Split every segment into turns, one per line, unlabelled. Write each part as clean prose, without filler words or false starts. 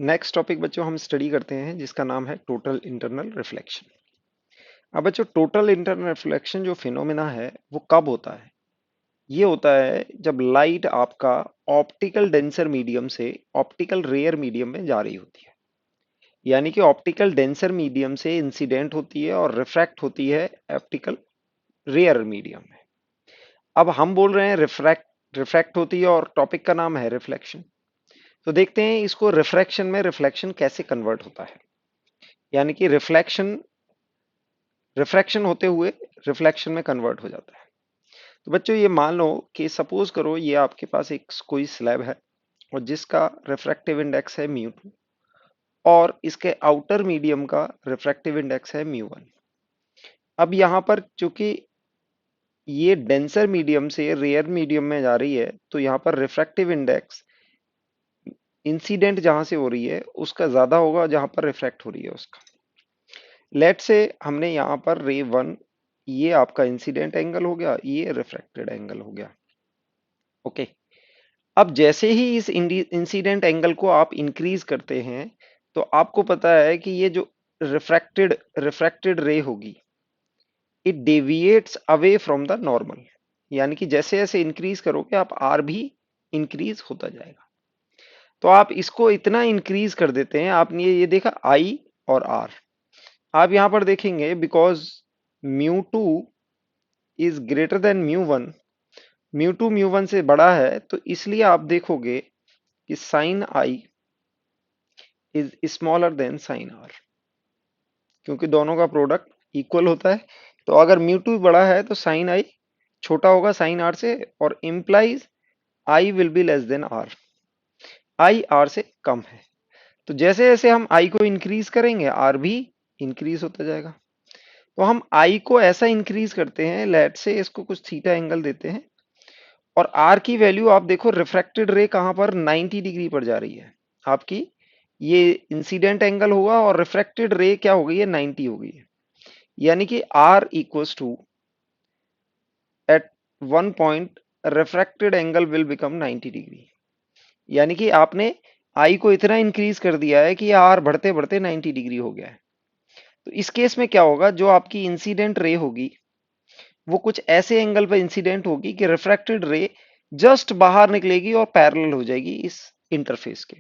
Next topic बच्चों हम study करते हैं जिसका नाम है टोटल इंटरनल रिफ्लेक्शन। अब बच्चों टोटल इंटरनल रिफ्लेक्शन जो फिनोमेना है वो कब होता है? ये होता है जब लाइट आपका ऑप्टिकल डेंसर मीडियम से ऑप्टिकल रेयर मीडियम में जा रही होती है। यानी कि ऑप्टिकल डेंसर मीडियम से इंसिडेंट होती है और रिफ्रैक्ट होती है ऑप्टिकल रेयर मीडियम में। अब हम बोल रहे हैं रिफ्रैक्ट रिफ्रैक्ट होती है और टॉपिक का नाम है रिफ्लेक्शन। तो देखते हैं इसको रिफ्रैक्शन में रिफ्लेक्शन कैसे कन्वर्ट होता है। यानी कि रिफ्रैक्शन होते हुए रिफ्लेक्शन में कन्वर्ट हो जाता है। तो बच्चों ये मान लो कि सपोज करो ये आपके पास एक कोई स्लैब है और जिसका रिफ्रैक्टिव इंडेक्स है म्यू 2 और इसके आउटर मीडियम का रिफ्रैक्टिव इंडेक्स है म्यू 1। अब यहाँ पर चूंकि ये डेंसर मीडियम से रेयर मीडियम में जा रही है तो यहाँ पर रिफ्रैक्टिव इंडेक्स इंसिडेंट जहां से हो रही है उसका ज्यादा होगा जहां पर रिफ्रैक्ट हो रही है उसका। लेट से हमने यहाँ पर रे 1, ये आपका इंसिडेंट एंगल हो गया, ये रिफ्रैक्टेड एंगल हो गया। ओके। अब जैसे ही इस इंसिडेंट एंगल को आप इंक्रीज करते हैं तो आपको पता है कि ये जो रिफ्रैक्टेड रे होगी it deviates away from the normal. यानी कि जैसे जैसे इंक्रीज करोगे आप आर भी इंक्रीज होता जाएगा। तो आप इसको इतना इंक्रीज कर देते हैं, आपने ये देखा आई और आर। आप यहां पर देखेंगे because mu 2 is greater than mu 1, mu 2 mu 1 से बड़ा है, तो इसलिए आप देखोगे कि sine i is smaller than sine r, क्योंकि दोनों का प्रोडक्ट इक्वल होता है। तो अगर म्यू 2 बड़ा है तो साइन आई छोटा होगा साइन आर से, और implies i will be less than r, i r से कम है। तो जैसे जैसे हम आई को इंक्रीज करेंगे आर भी इंक्रीज होता जाएगा। तो हम आई को ऐसा इंक्रीज करते हैं, लेट से इसको कुछ थीटा एंगल देते हैं, और आर की वैल्यू आप देखो रिफ्रैक्टेड रे कहां पर 90 डिग्री पर जा रही है आपकी। ये इंसिडेंट एंगल हुआ और रिफ्रैक्टेड रे क्या हो गई है, 90 हो गई है। यानी कि r equals to at one point refracted angle will become 90 degree. यानी कि आपने आई को इतना इंक्रीज कर दिया है कि आर बढ़ते बढ़ते 90 डिग्री हो गया है। तो इस केस में क्या होगा, जो आपकी इंसिडेंट रे होगी वो कुछ ऐसे एंगल पर इंसिडेंट होगी कि रिफ्रैक्टेड रे जस्ट बाहर निकलेगी और पैरेलल हो जाएगी इस इंटरफेस के।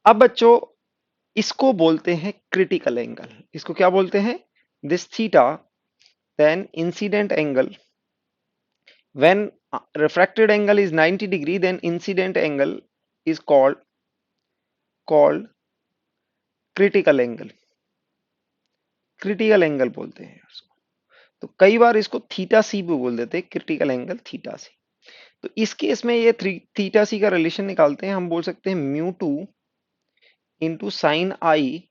अब बच्चों इसको बोलते हैं क्रिटिकल एंगल। इसको क्या बोलते हैं, this theta then incident angle when refracted angle is 90 degree then incident angle is called critical angle। Critical angle बोलते हैं उसको। तो कई बार इसको थीटा सी भी बोल देते हैं, क्रिटिकल एंगल थीटा सी। तो इस केस में ये थीटा सी का रिलेशन निकालते हैं, हम बोल सकते हैं म्यू 2 इंटू साइन आई,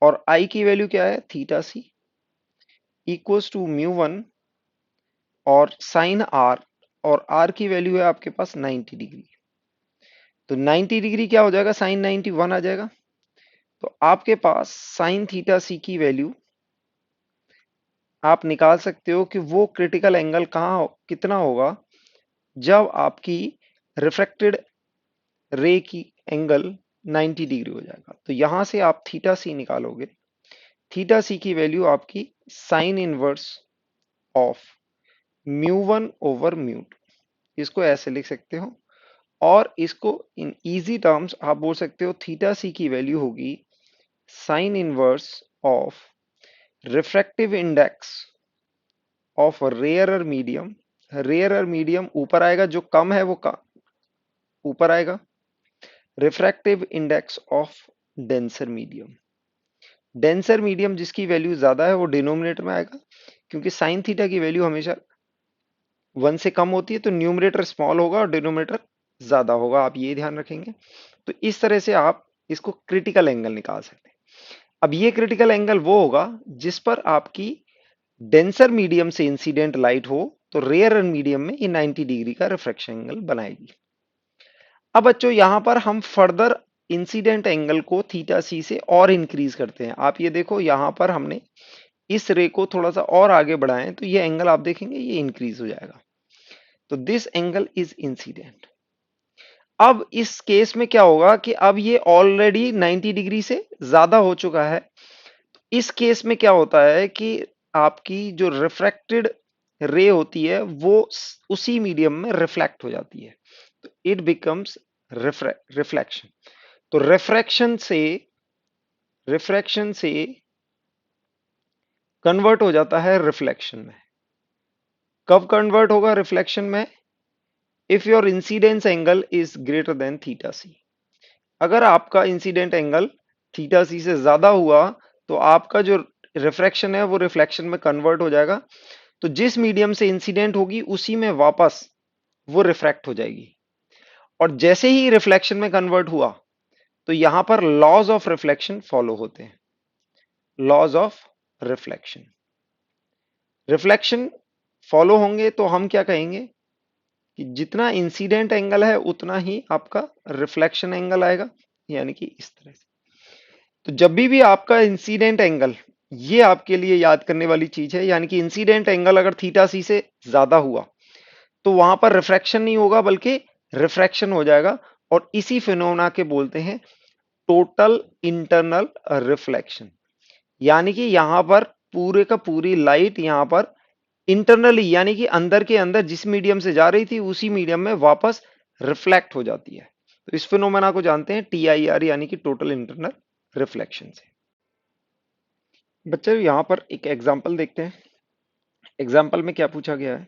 और आई की वैल्यू क्या है theta C, equals to mu 1 और साइन आर, और आर की वैल्यू है आपके पास 90 डिग्री। तो 90 डिग्री क्या हो जाएगा, साइन 91 आ जाएगा। तो आपके पास साइन थीटा सी की वैल्यू आप निकाल सकते हो कि वो क्रिटिकल एंगल कितना होगा जब आपकी रिफ्रैक्टेड रे की एंगल 90 डिग्री हो जाएगा। तो यहां से आप थीटा सी निकालोगे, थीटा सी की वैल्यू आपकी sine inverse of mu 1 over mu 2, इसको ऐसे लिख सकते हो। और इसको इन इजी टर्म्स आप बोल सकते हो थीटा सी की वैल्यू होगी sine inverse of refractive index of rarer medium. Rarer medium ऊपर आएगा, जो कम है वो ऊपर आएगा, refractive index of denser medium. Denser medium जिसकी वैल्यू ज्यादा है वो डिनोमिनेटर में आएगा, क्योंकि साइन थीटा की वैल्यू हमेशा 1 से कम होती है, तो न्यूमरेटर स्मॉल होगा और डिनोमिनेटर ज्यादा होगा, आप ये ध्यान रखेंगे। तो इस तरह से आप इसको क्रिटिकल एंगल निकाल सकते हैं। अब ये क्रिटिकल एंगल वो होगा जिस पर आपकी डेंसर मीडियम से इंसिडेंट लाइट हो, तो रेयर मीडियम में ये 90 डिग्री का रिफ्रैक्शन एंगल बनाएगी। अब बच्चों यहां पर हम फर्दर इंसिडेंट एंगल को थीटा सी से और इंक्रीज करते हैं। आप ये देखो यहां पर हमने इस रे को थोड़ा सा और आगे बढ़ाएं तो ये एंगल आप देखेंगे ये इंक्रीज हो जाएगा। तो दिस एंगल इज इंसिडेंट। अब इस केस में क्या होगा कि अब ये ऑलरेडी 90 डिग्री से ज्यादा हो चुका है। इस केस में क्या होता है कि आपकी जो रिफ्रैक्टेड रे होती है वो उसी मीडियम में रिफ्लेक्ट हो जाती है, तो इट बिकम्स रिफ्लेक्शन। तो रिफ्रैक्शन से कन्वर्ट हो जाता है रिफ्लेक्शन में। कब कन्वर्ट होगा रिफ्लेक्शन में? If your incidence angle is greater than theta C. अगर आपका इंसिडेंट एंगल थीटा सी से ज्यादा हुआ तो आपका जो रिफ्रैक्शन है वो रिफ्लेक्शन में कन्वर्ट हो जाएगा। तो जिस मीडियम से इंसिडेंट होगी उसी में वापस वो रिफ्रैक्ट हो जाएगी। और जैसे ही रिफ्लेक्शन में कन्वर्ट हुआ तो यहां पर लॉज ऑफ रिफ्लेक्शन फॉलो होते हैं। Laws of reflection reflection follow होंगे तो हम क्या कहेंगे कि जितना इंसिडेंट एंगल है उतना ही आपका रिफ्लेक्शन एंगल आएगा, यानी कि इस तरह से। तो जब भी आपका इंसिडेंट एंगल, ये आपके लिए याद करने वाली चीज है, यानी कि इंसिडेंट एंगल अगर थीटा सी से ज्यादा हुआ तो वहां पर रिफ्रैक्शन नहीं होगा बल्कि रिफ्रैक्शन हो जाएगा। और इसी फिनोमेना के बोलते हैं टोटल इंटरनल रिफ्लेक्शन। यानी कि यहां पर पूरे का पूरी लाइट यहां पर इंटरनली यानी कि अंदर के अंदर जिस मीडियम से जा रही थी उसी मीडियम में वापस रिफ्लेक्ट हो जाती है। तो इस फिनोमेना को जानते हैं TIR यानी कि टोटल इंटरनल रिफ्लेक्शन से। बच्चे यहां पर एक एग्जांपल देखते हैं। एग्जांपल में क्या पूछा गया है?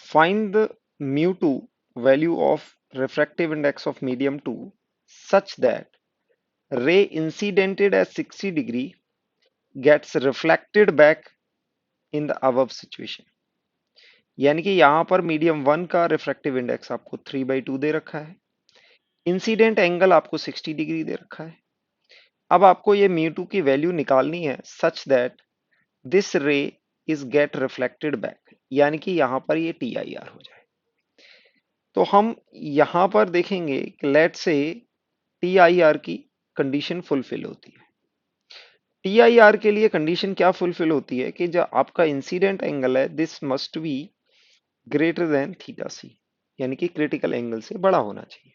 Find the mu2 value of refractive index of medium 2 such that ray incidented at 60 degree gets reflected back in the above situation। यानी कि यहां पर मीडियम 1 का रिफ्रैक्टिव इंडेक्स आपको 3/2 दे रखा है, इंसिडेंट एंगल आपको 60 डिग्री दे रखा है। अब आपको ये mu2 की वैल्यू निकालनी है सच दैट दिस रे इज गेट रिफ्लेक्टेड बैक, यानी कि यहां पर ये TIR हो जाए। तो हम यहां पर देखेंगे कि लेट से TIR की कंडीशन फुलफिल होती है। TIR के लिए कंडीशन क्या फुलफिल होती है कि जो आपका इंसिडेंट एंगल है this must be greater than theta C, यानी कि क्रिटिकल एंगल से बड़ा होना चाहिए।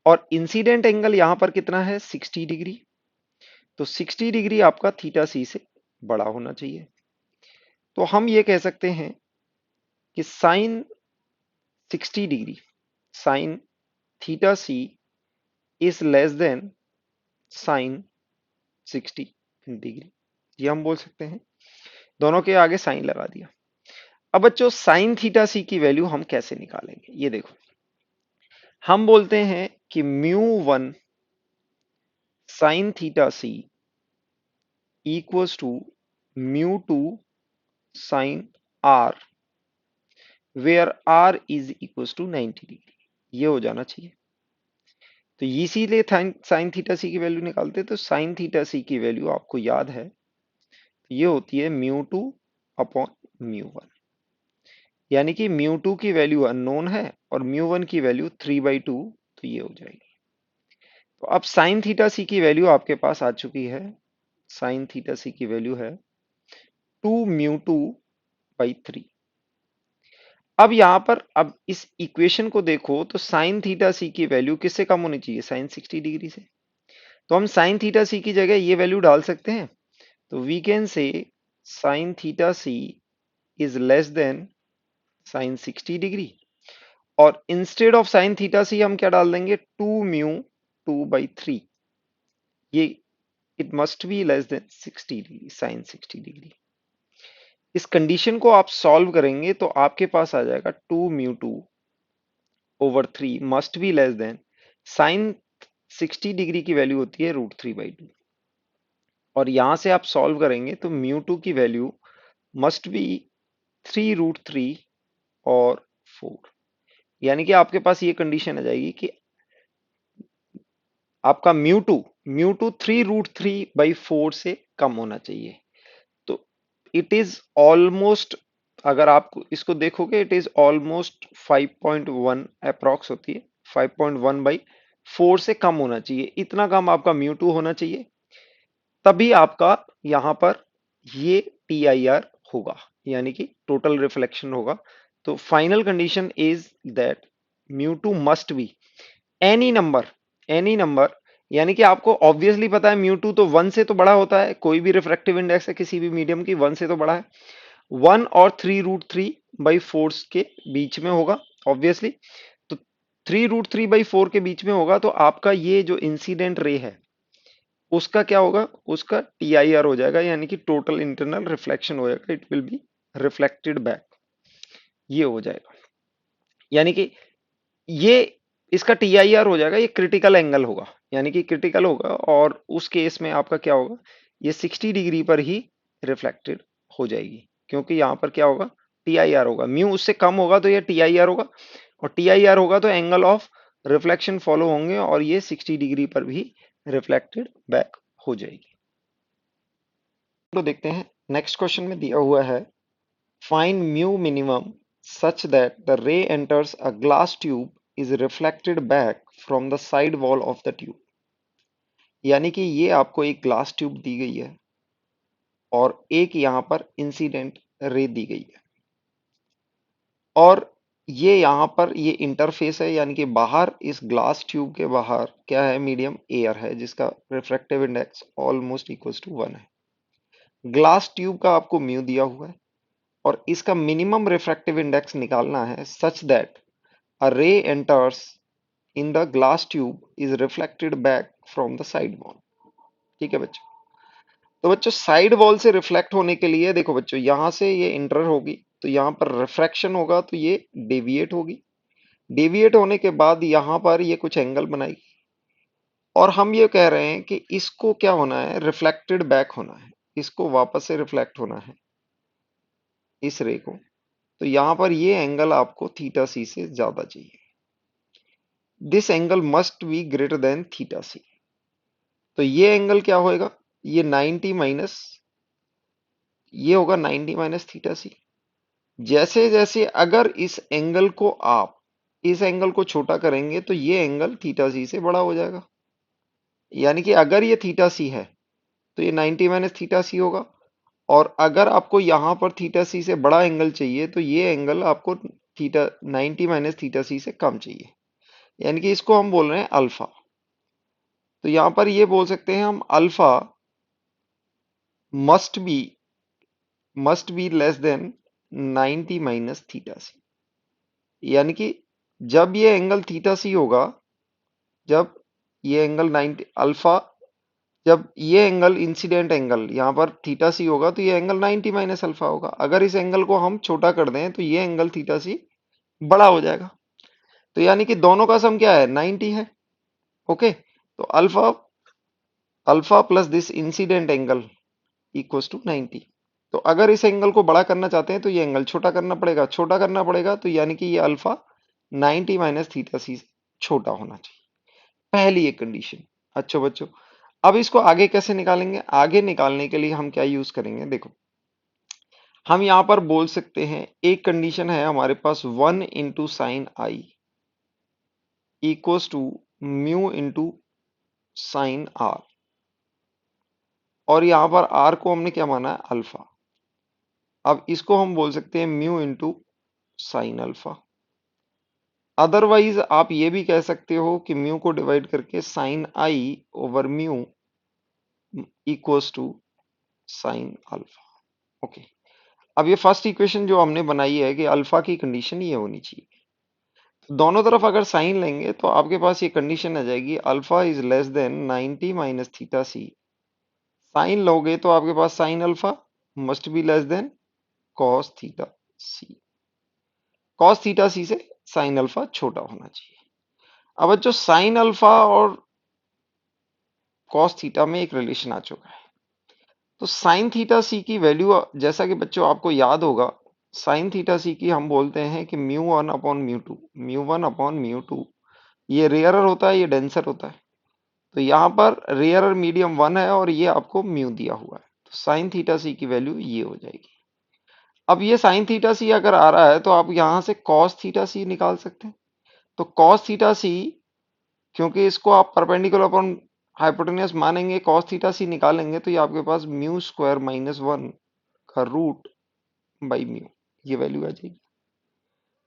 और इंसिडेंट एंगल यहां पर कितना है? 60 डिग्री। तो 60 डिग्री आपका थीटा सी से बड़ा होना चाहिए। तो हम ये कह सकते हैं कि sine 60 degree, sine theta C is less than sine 60 degree, ये हम बोल सकते हैं। दोनों के आगे साइन लगा दिया। अब बच्चों साइन थीटा सी की वैल्यू हम कैसे निकालेंगे? ये देखो, हम बोलते हैं कि mu1 sine theta C equals to mu2 sine r, where r is equals to 90 degree, ये हो जाना चाहिए। तो इसीलिए साइन थीटा सी की वैल्यू निकालते हैं। तो साइन थीटा सी की वैल्यू आपको याद है, ये होती है mu2 अपॉन mu1, यानी कि mu2 की वैल्यू अननोन है और mu1 की वैल्यू 3/2, तो ये हो जाएगी। तो अब साइन थीटा सी की वैल्यू आपके पास आ चुकी है। साइन थीटा सी की वैल्यू है 2 mu2/3। अब यहां पर अब इस इक्वेशन को देखो तो साइन थीटा सी की वैल्यू किससे कम होनी चाहिए? साइन 60 डिग्री से। तो हम साइन थीटा सी की जगह ये वैल्यू डाल सकते हैं। तो we can say sine theta C is less than sine 60 degree, और instead of sine theta C हम क्या डाल देंगे? 2 mu2/3। ये it must be less than 60 degree, sine 60 degree. इस कंडीशन को आप सॉल्व करेंगे तो आपके पास आ जाएगा 2 mu2/3 must be less than sine 60 degree की वैल्यू होती है √3/2। और यहां से आप सॉल्व करेंगे तो mu2 की वैल्यू मस्ट बी 3√3 और 4, यानी कि आपके पास ये कंडीशन आ जाएगी कि आपका म्यू टू 3√3/4 से कम होना चाहिए। तो इट इज ऑलमोस्ट, अगर आप इसको देखोगे इट इज ऑलमोस्ट 5.1 अप्रॉक्स होती है, 5.1/4 से कम होना चाहिए। इतना कम आपका म्यू2 होना चाहिए, तभी आपका यहां पर ये TIR होगा, यानी कि टोटल रिफ्लेक्शन होगा। तो final condition is that mu must be any number यानी कि आपको ऑब्वियसली पता है म्यू टू तो 1 से तो बड़ा होता है, कोई भी रिफ्रैक्टिव इंडेक्स है किसी भी मीडियम की 1 से तो बड़ा है। 1 और 3√3/4 के बीच में होगा ऑब्वियसली। तो 3√3/4 के बीच में होगा तो आपका ये जो इंसिडेंट रे है उसका क्या होगा, उसका TIR हो जाएगा, यानी कि टोटल इंटरनल रिफ्लेक्शन हो जाएगा, it will be reflected back, ये हो जाएगा। यानी कि ये इसका TIR हो जाएगा, ये क्रिटिकल एंगल होगा, यानी कि क्रिटिकल होगा, और उस केस में आपका क्या होगा, ये 60 डिग्री पर ही रिफ्लेक्टेड हो जाएगी, क्योंकि यहाँ पर क्या होगा, TIR होगा। म्यू उससे कम होगा तो ये TIR होगा, और TIR होगा तो एंगल ऑफ रिफ्लेक्शन फॉलो होंगे, और ये 60 डिग्री पर भी रिफ्लेक्टेड बैक हो जाएगी। तो देखते हैं नेक्स्ट क्वेश्चन में दिया हुआ है, find mu minimum such that the ray enters a glass tube is reflected back from the side wall of the tube। यानी कि ये आपको एक ग्लास ट्यूब दी गई है और एक यहाँ पर इंसिडेंट रे दी गई है, और ये यहाँ पर ये इंटरफेस है, यानी कि बाहर इस ग्लास ट्यूब के बाहर क्या है, मीडियम एयर है जिसका refractive index almost equals to 1 है। ग्लास ट्यूब का आपको म्यू दिया हुआ है और इसका मिनिमम रिफ्रैक्टिव इंडेक्स निकालना है such that a ray enters in the glass tube is reflected back from the side wall। ठीक है बच्चों, तो बच्चों साइड वॉल से रिफ्लेक्ट होने के लिए देखो बच्चों, यहां से ये इंटर होगी तो यहाँ पर रिफ्रैक्शन होगा तो ये डेविएट होगी, डेविएट होने के बाद यहाँ पर ये कुछ एंगल बनाएगी, और हम ये कह रहे हैं कि इसको क्या होना है, रिफ्लेक्टेड बैक होना है, इसको वापस से रिफ्लेक्ट होना है इस रे को। तो यहाँ पर ये एंगल आपको थीटा सी से ज्यादा चाहिए, this angle must be greater than theta C. तो ये एंगल क्या होएगा, ये 90 माइनस, ये होगा 90 माइनस थीटा सी। जैसे जैसे अगर इस एंगल को आप इस एंगल को छोटा करेंगे तो ये एंगल थीटा सी से बड़ा हो जाएगा, यानी कि अगर ये थीटा सी है तो ये 90 माइनस थीटा सी होगा, और अगर आपको यहां पर थीटा सी से बड़ा एंगल चाहिए तो ये एंगल आपको थीटा 90 माइनस थीटा सी से कम चाहिए, यानी कि इसको हम बोल रहे हैं अल्फा। तो यहां पर ये बोल सकते हैं हम alpha must be less than 90 minus theta C, यानी कि जब ये एंगल थीटा सी होगा, जब ये एंगल 90 अल्फा, जब ये एंगल इंसिडेंट एंगल यहाँ पर थीटा सी होगा तो ये एंगल 90 माइनस अल्फा होगा। अगर इस एंगल को हम छोटा कर दें तो ये एंगल थीटा सी बड़ा हो जाएगा, तो यानी कि दोनों का सम क्या है, 90 है। ओके, तो alpha alpha plus this incident angle equals to 90। तो अगर इस एंगल को बड़ा करना चाहते हैं तो ये एंगल छोटा करना पड़ेगा, छोटा करना पड़ेगा, तो यानी कि ये अल्फा 90 माइनस थीटा सी छोटा होना चाहिए, पहली एक कंडीशन। अच्छा बच्चों, अब इसको आगे कैसे निकालेंगे, आगे निकालने के लिए हम क्या यूज करेंगे, देखो हम यहां पर बोल सकते हैं, एक कंडीशन है हमारे पास 1 into sine I equals to mu into sine are, और यहां पर आर को हमने क्या माना है, अल्फा। अब इसको हम बोल सकते हैं mu into sine alpha. Otherwise आप ये भी कह सकते हो कि म्यू को डिवाइड करके sine I over mu equals to sine alpha. Okay, अब ये फर्स्ट इक्वेशन जो हमने बनाई है कि अल्फा की कंडीशन ये होनी चाहिए, तो दोनों तरफ अगर साइन लेंगे तो आपके पास ये कंडीशन आ जाएगी, alpha is less than 90 minus theta C. Sine लोगे तो आपके पास sine alpha must be less than cos theta C, cos theta C से साइन अल्फा छोटा होना चाहिए। अब जो साइन अल्फा और कॉस थीटा में एक रिलेशन आ चुका है, तो साइन थीटा सी की वैल्यू, जैसा कि बच्चों आपको याद होगा, साइन थीटा सी की हम बोलते हैं कि mu one upon mu two, mu one upon mu two, ये रेयरर होता है, ये डेंसर होता है। तो यहाँ पर रेयरर मीडियम 1 है और ये आपको म्यू दिया हुआ है, तो साइन थीटा सी की वैल्यू ये हो जाएगी। अब ये साइन थीटा सी अगर आ रहा है तो आप यहाँ से कॉस थीटा सी निकाल सकते हैं। तो कॉस थीटा सी, क्योंकि इसको आप परपेंडिकुलर अपॉन हाइपोटेन्यूस मानेंगे, कॉस थीटा सी निकालेंगे तो ये आपके पास म्यू स्क्वायर माइनस 1 का रूट बाई म्यू, ये वैल्यू आ जाएगी।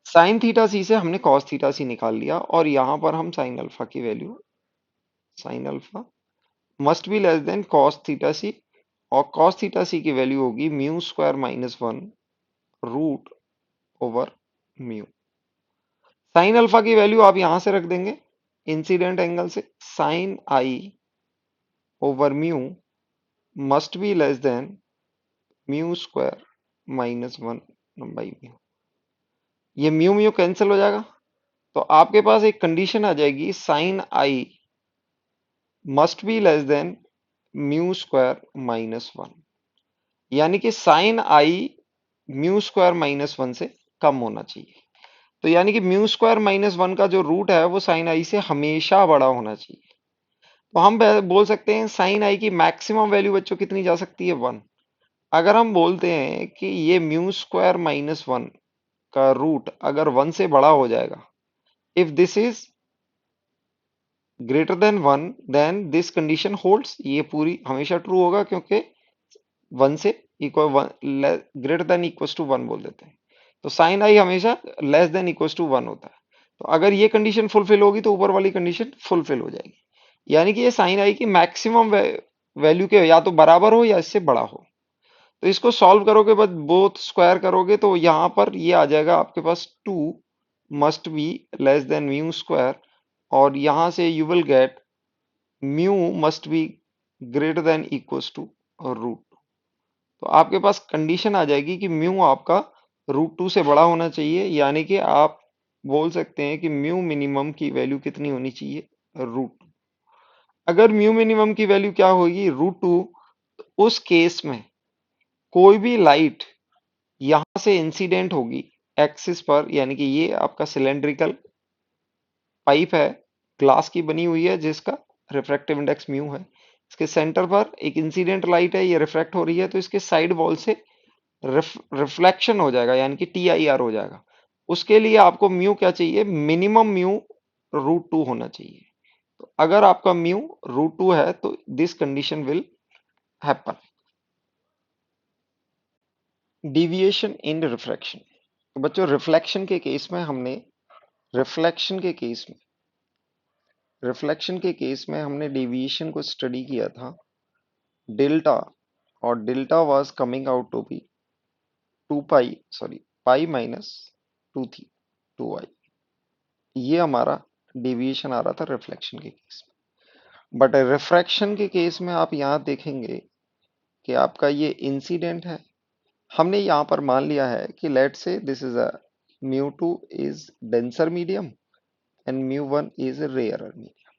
साइन थीटा सी से हमने कॉस थीटा सी निकाल लिया और यहां पर हम साइन अल्फा की value, sine alpha must be less than cos theta C, और कॉस थीटा सी की वैल्यू होगी mu square minus one root over mu. Sine alpha की वैल्यू आप यहां से रख देंगे इंसिडेंट एंगल से, sine I over mu must be less than mu square minus one by mu. ये म्यू म्यू कैंसिल हो जाएगा, तो आपके पास एक कंडीशन आ जाएगी sign I must be less than mu square minus one, यानी कि sine I mu square minus one से कम होना चाहिए। तो यानी कि म्यू स्क्वायर माइनस वन का जो रूट है वो साइन आई से हमेशा बड़ा होना चाहिए। तो हम बोल सकते हैं साइन आई की मैक्सिमम वैल्यू बच्चों कितनी जा सकती है, वन। अगर हम बोलते हैं कि ये म्यू स्क्वायर माइनस वन का रूट अगर वन से बड़ा हो जाएगा, if this is greater than one then this condition holds, ये पूरी हमेशा ट्रू होगा क्योंकि वन से equal one, greater than equal to one बोल देते हैं। तो साइन आई हमेशा less than equal to one होता है। तो अगर ये कंडीशन फुलफिल होगी तो ऊपर वाली कंडीशन फुलफिल हो जाएगी, यानी कि ये साइन आई की मैक्सिमम वैल्यू के या तो बराबर हो या इससे बड़ा हो। तो इसको सॉल्व करोगे, बस बोथ स्क्वायर करोगे तो यहां पर ये आ जाएगा आपके पास two must be less than mu square, और यहां से you will get mu must be greater than equals to root. तो आपके पास कंडीशन आ जाएगी कि म्यू आपका रूट टू से बड़ा होना चाहिए, यानी कि आप बोल सकते हैं कि म्यू मिनिमम की वैल्यू कितनी होनी चाहिए, रूट। अगर म्यू मिनिमम की वैल्यू क्या होगी, रूट टू, तो उस केस में कोई भी लाइट यहां से इंसिडेंट होगी एक्सिस पर, यानी कि ये आपका सिलेंड्रिकल पाइप है, ग्लास की बनी हुई है जिसका रिफ्रैक्टिव इंडेक्स म्यू है। इसके सेंटर पर एक इंसिडेंट लाइट है, ये रिफ्रैक्ट हो रही है, तो इसके साइड वॉल से रिफ्लेक्शन हो जाएगा, यानी कि टी आई आर हो जाएगा। उसके लिए आपको म्यू क्या चाहिए, मिनिमम म्यू रूट टू होना चाहिए। तो अगर आपका म्यू रूट टू है तो this condition will happen. Deviation in refraction, तो बच्चों रिफ्लेक्शन के केस में हमने रिफ्लेक्शन के केस में रिफ्लेक्शन के केस में हमने डेविएशन को स्टडी किया था डेल्टा, और delta was coming out to be two pi, sorry pi minus two थी टू आई। ये हमारा डेविएशन आ रहा था रिफ्लेक्शन के केस में। बट रिफ्रैक्शन के केस में आप यहाँ देखेंगे कि आपका ये इंसिडेंट है। हमने यहाँ पर मान लिया है कि let say this is a mu two is denser medium and mu one is rarer medium.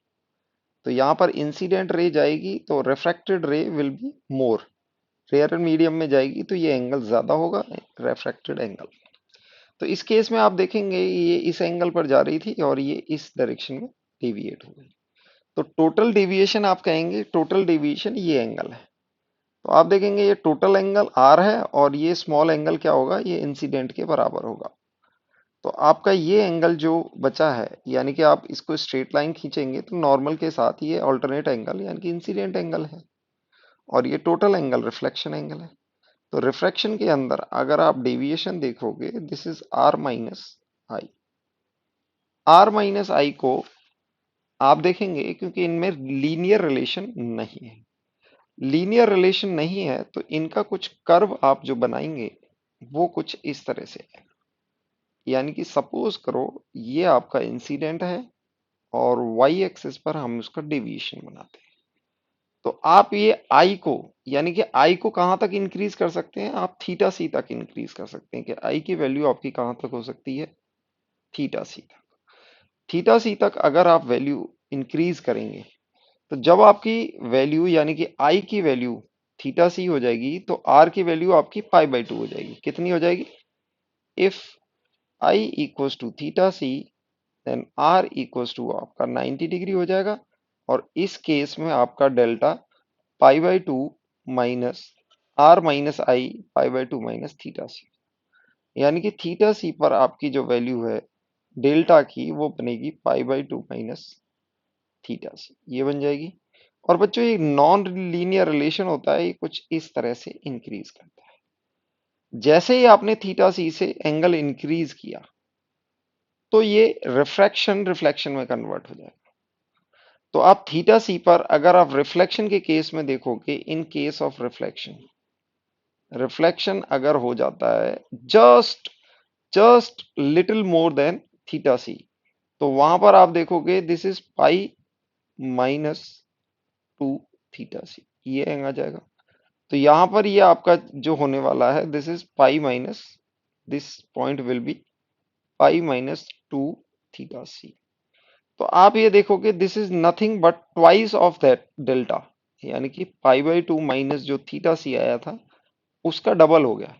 तो यहाँ पर इंसिडेंट रे जाएगी तो refracted ray will be more, rare medium में जाएगी तो ये एंगल ज्यादा होगा, रिफ्रैक्टेड एंगल। तो इस केस में आप देखेंगे ये इस एंगल पर जा रही थी और ये इस डायरेक्शन में डेविएट हो गई। तो टोटल डेविएशन आप कहेंगे, टोटल डेविएशन ये एंगल है। तो आप देखेंगे ये टोटल एंगल आर है और ये स्मॉल एंगल क्या होगा, ये इंसिडेंट के बराबर होगा। तो आपका ये एंगल जो बचा है, यानी कि आप इसको स्ट्रेट लाइन खींचेंगे तो नॉर्मल के साथ ये ऑल्टरनेट एंगल यानी कि इंसिडेंट एंगल है, और ये टोटल एंगल रिफ्लेक्शन एंगल है। तो रिफ्रैक्शन के अंदर अगर आप डेविएशन देखोगे, this is R minus I. R minus I को आप देखेंगे क्योंकि इनमें लीनियर रिलेशन नहीं है, लीनियर रिलेशन नहीं है तो इनका कुछ कर्व आप जो बनाएंगे वो कुछ इस तरह से है। यानी कि सपोज करो ये आपका इंसिडेंट है और वाई एक्सिस पर हम उसका डेविएशन बनाते हैं। तो आप ये आई को, यानी कि आई को कहां तक इंक्रीज कर सकते हैं, आप थीटा सी तक इंक्रीज कर सकते हैं कि आई की वैल्यू आपकी कहां तक हो सकती है, थीटा सी तक। थीटा सी तक अगर आप वैल्यू इंक्रीज करेंगे तो जब आपकी वैल्यू यानी कि आई की वैल्यू थीटा सी हो जाएगी तो आर की वैल्यू आपकी पाई बाई टू हो जाएगी। कितनी हो जाएगी, if I equals to theta C then R equals to आपका 90 डिग्री हो जाएगा, और इस केस में आपका delta pi by two minus R minus I pi by two minus theta C, यानी कि थीटा सी पर आपकी जो वैल्यू है डेल्टा की वो बनेगी pi by two minus theta C, ये बन जाएगी। और बच्चों ये नॉन लीनियर रिलेशन होता है, ये कुछ इस तरह से इंक्रीज करता है। जैसे ही आपने थीटा सी से एंगल इंक्रीज किया तो ये रिफ्रैक्शन रिफ्लेक्शन में कन्वर्ट हो जाएगा। तो आप थीटा सी पर अगर आप रिफ्लेक्शन के केस में देखोगे, in case of reflection, reflection अगर हो जाता है just just little more than theta C, तो वहां पर आप देखोगे this is pi minus two theta C, ये एंग आ जाएगा। तो यहां पर ये आपका जो होने वाला है this is pi minus, this point will be pi minus two theta C. तो आप ये देखोगे this is nothing but twice of that delta, यानी कि पाई बाई टू माइनस जो थीटा सी आया था उसका डबल हो गया।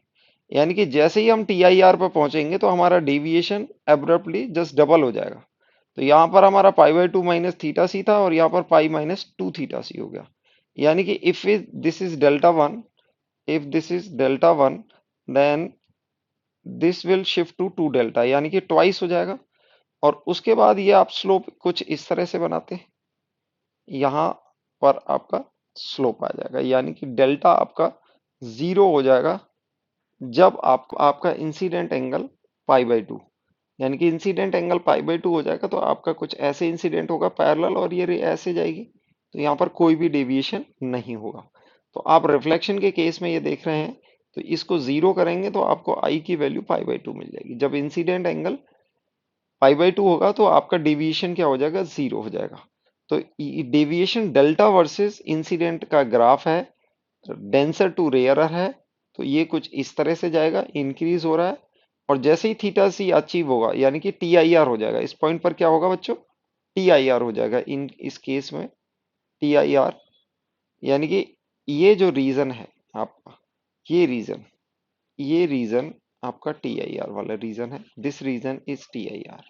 यानी कि जैसे ही हम टी आई आर पर पहुंचेंगे तो हमारा डेविएशन एब्रप्टली जस्ट डबल हो जाएगा। तो यहाँ पर हमारा pi by two minus theta C था और यहाँ पर pi minus two theta C हो गया। यानी कि if this is delta one, if this is delta one, then this will shift to two delta, यानी कि ट्वाइस हो जाएगा। और उसके बाद ये आप स्लोप कुछ इस तरह से बनाते हैं, यहाँ पर आपका स्लोप आ जाएगा, यानी कि डेल्टा आपका जीरो हो जाएगा जब आपको आपका incident angle pi by to, यानी कि incident angle pi by to हो जाएगा तो आपका कुछ ऐसे इंसिडेंट होगा पैरेलल और ये रे ऐसे जाएगी, तो यहाँ पर कोई भी डेविएशन नहीं होगा। तो आप रिफ्लेक्शन के केस में ये देख रहे हैं, तो इसको जीरो करेंगे तो आपको आई की वैल्यू पाई बाई टू मिल जाएगी। जब incident angle pi by to होगा तो आपका डेविएशन क्या हो जाएगा, जीरो हो जाएगा। तो डेविएशन डेल्टा वर्सेस इंसिडेंट का ग्राफ है, डेंसर टू रेयरर है, तो ये कुछ इस तरह से जाएगा, इंक्रीज हो रहा है। और जैसे ही थीटा सी अचीव होगा यानी कि टी आई आर हो जाएगा, इस पॉइंट पर क्या होगा बच्चों, टी आई आर हो जाएगा इन इस केस में, टी आई आर, यानी कि ये जो रीजन है आपका, ये रीजन, ये रीजन आपका टी आई आर वाला रीजन है, this region is T I R,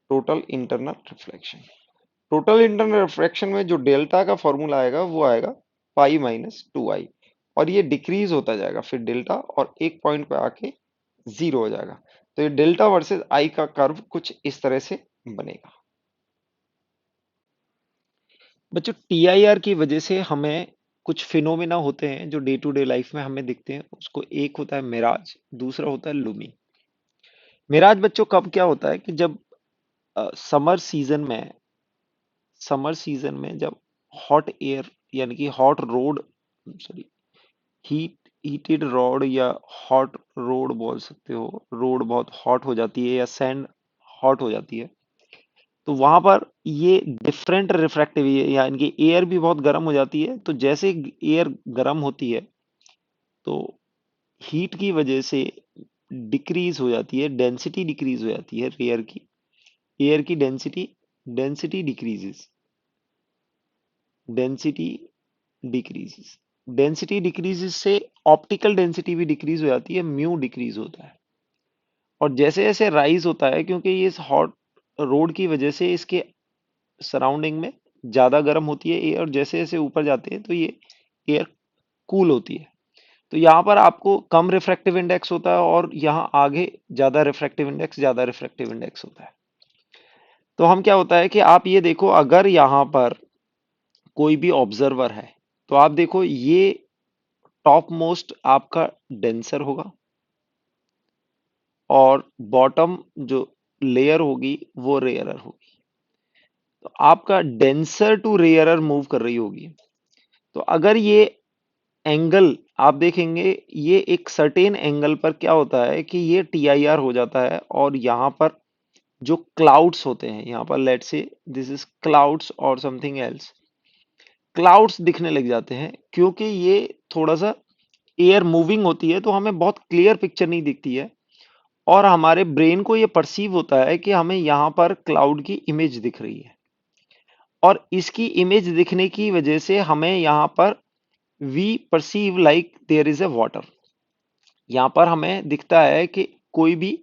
total internal reflection. Total internal refraction में जो डेल्टा का फॉर्मूला आएगा वो आएगा पाई माइनस टू आई, और ये डिक्रीज होता जाएगा फिर डेल्टा, और एक पॉइंट पे आके जीरो हो जाएगा। तो ये डेल्टा वर्सेस आई का कर्व कुछ इस तरह से बनेगा। बच्चों टीआईआर की वजह से हमें कुछ फिनोमेना होते हैं जो डे टू डे लाइफ में हमें दिखते हैं, उसको एक होता है मिराज, दूसरा होता है लूमी। मिराज बच्चों कब क्या होता है कि जब समर सीजन में, समर सीजन में जब हॉट एयर यानी कि hot road, sorry, heated rod या हॉट रोड बोल सकते हो, रोड बहुत हॉट हो जाती है या सैंड हॉट हो जाती है, तो वहां पर ये डिफरेंट रिफ्रैक्टिव, यानी कि एयर भी बहुत गर्म हो जाती है। तो जैसे एयर गर्म होती है तो हीट की वजह से डिक्रीज हो जाती है, डेंसिटी डिक्रीज हो जाती है एयर की, एयर की density, density decreases, density decreases, density decreases से ऑप्टिकल डेंसिटी भी डिक्रीज हो जाती है, म्यू डिक्रीज होता है। और जैसे जैसे राइज होता है, क्योंकि ये इस हॉट रोड की वजह से इसके सराउंडिंग में ज्यादा गर्म होती है एयर, और जैसे जैसे ऊपर जाते हैं तो ये एयर कूल होती है। तो यहाँ पर आपको कम रिफ्रैक्टिव इंडेक्स होता है और यहाँ आगे ज्यादा रिफ्रैक्टिव इंडेक्स, ज्यादा रिफ्रैक्टिव इंडेक्स होता है। तो हम क्या होता है कि आप ये देखो, अगर यहाँ पर कोई भी ऑब्जर्वर है तो आप देखो ये टॉप मोस्ट आपका डेंसर होगा और बॉटम जो लेयर होगी वो रेयरर होगी। तो आपका डेंसर टू रेयरर मूव कर रही होगी। तो अगर ये एंगल आप देखेंगे, ये एक सर्टेन एंगल पर क्या होता है कि ये टी आई आर हो जाता है, और यहाँ पर जो क्लाउड्स होते हैं, यहाँ पर let's say this is clouds और समथिंग एल्स, क्लाउड्स दिखने लग जाते हैं, क्योंकि ये थोड़ा सा एयर मूविंग होती है तो हमें बहुत क्लियर पिक्चर नहीं दिखती है, और हमारे ब्रेन को ये परसीव होता है कि हमें यहाँ पर क्लाउड की इमेज दिख रही है, और इसकी इमेज दिखने की वजह से हमें यहाँ पर we perceive like there is a water, यहाँ पर हमें दिखता है कि कोई भी,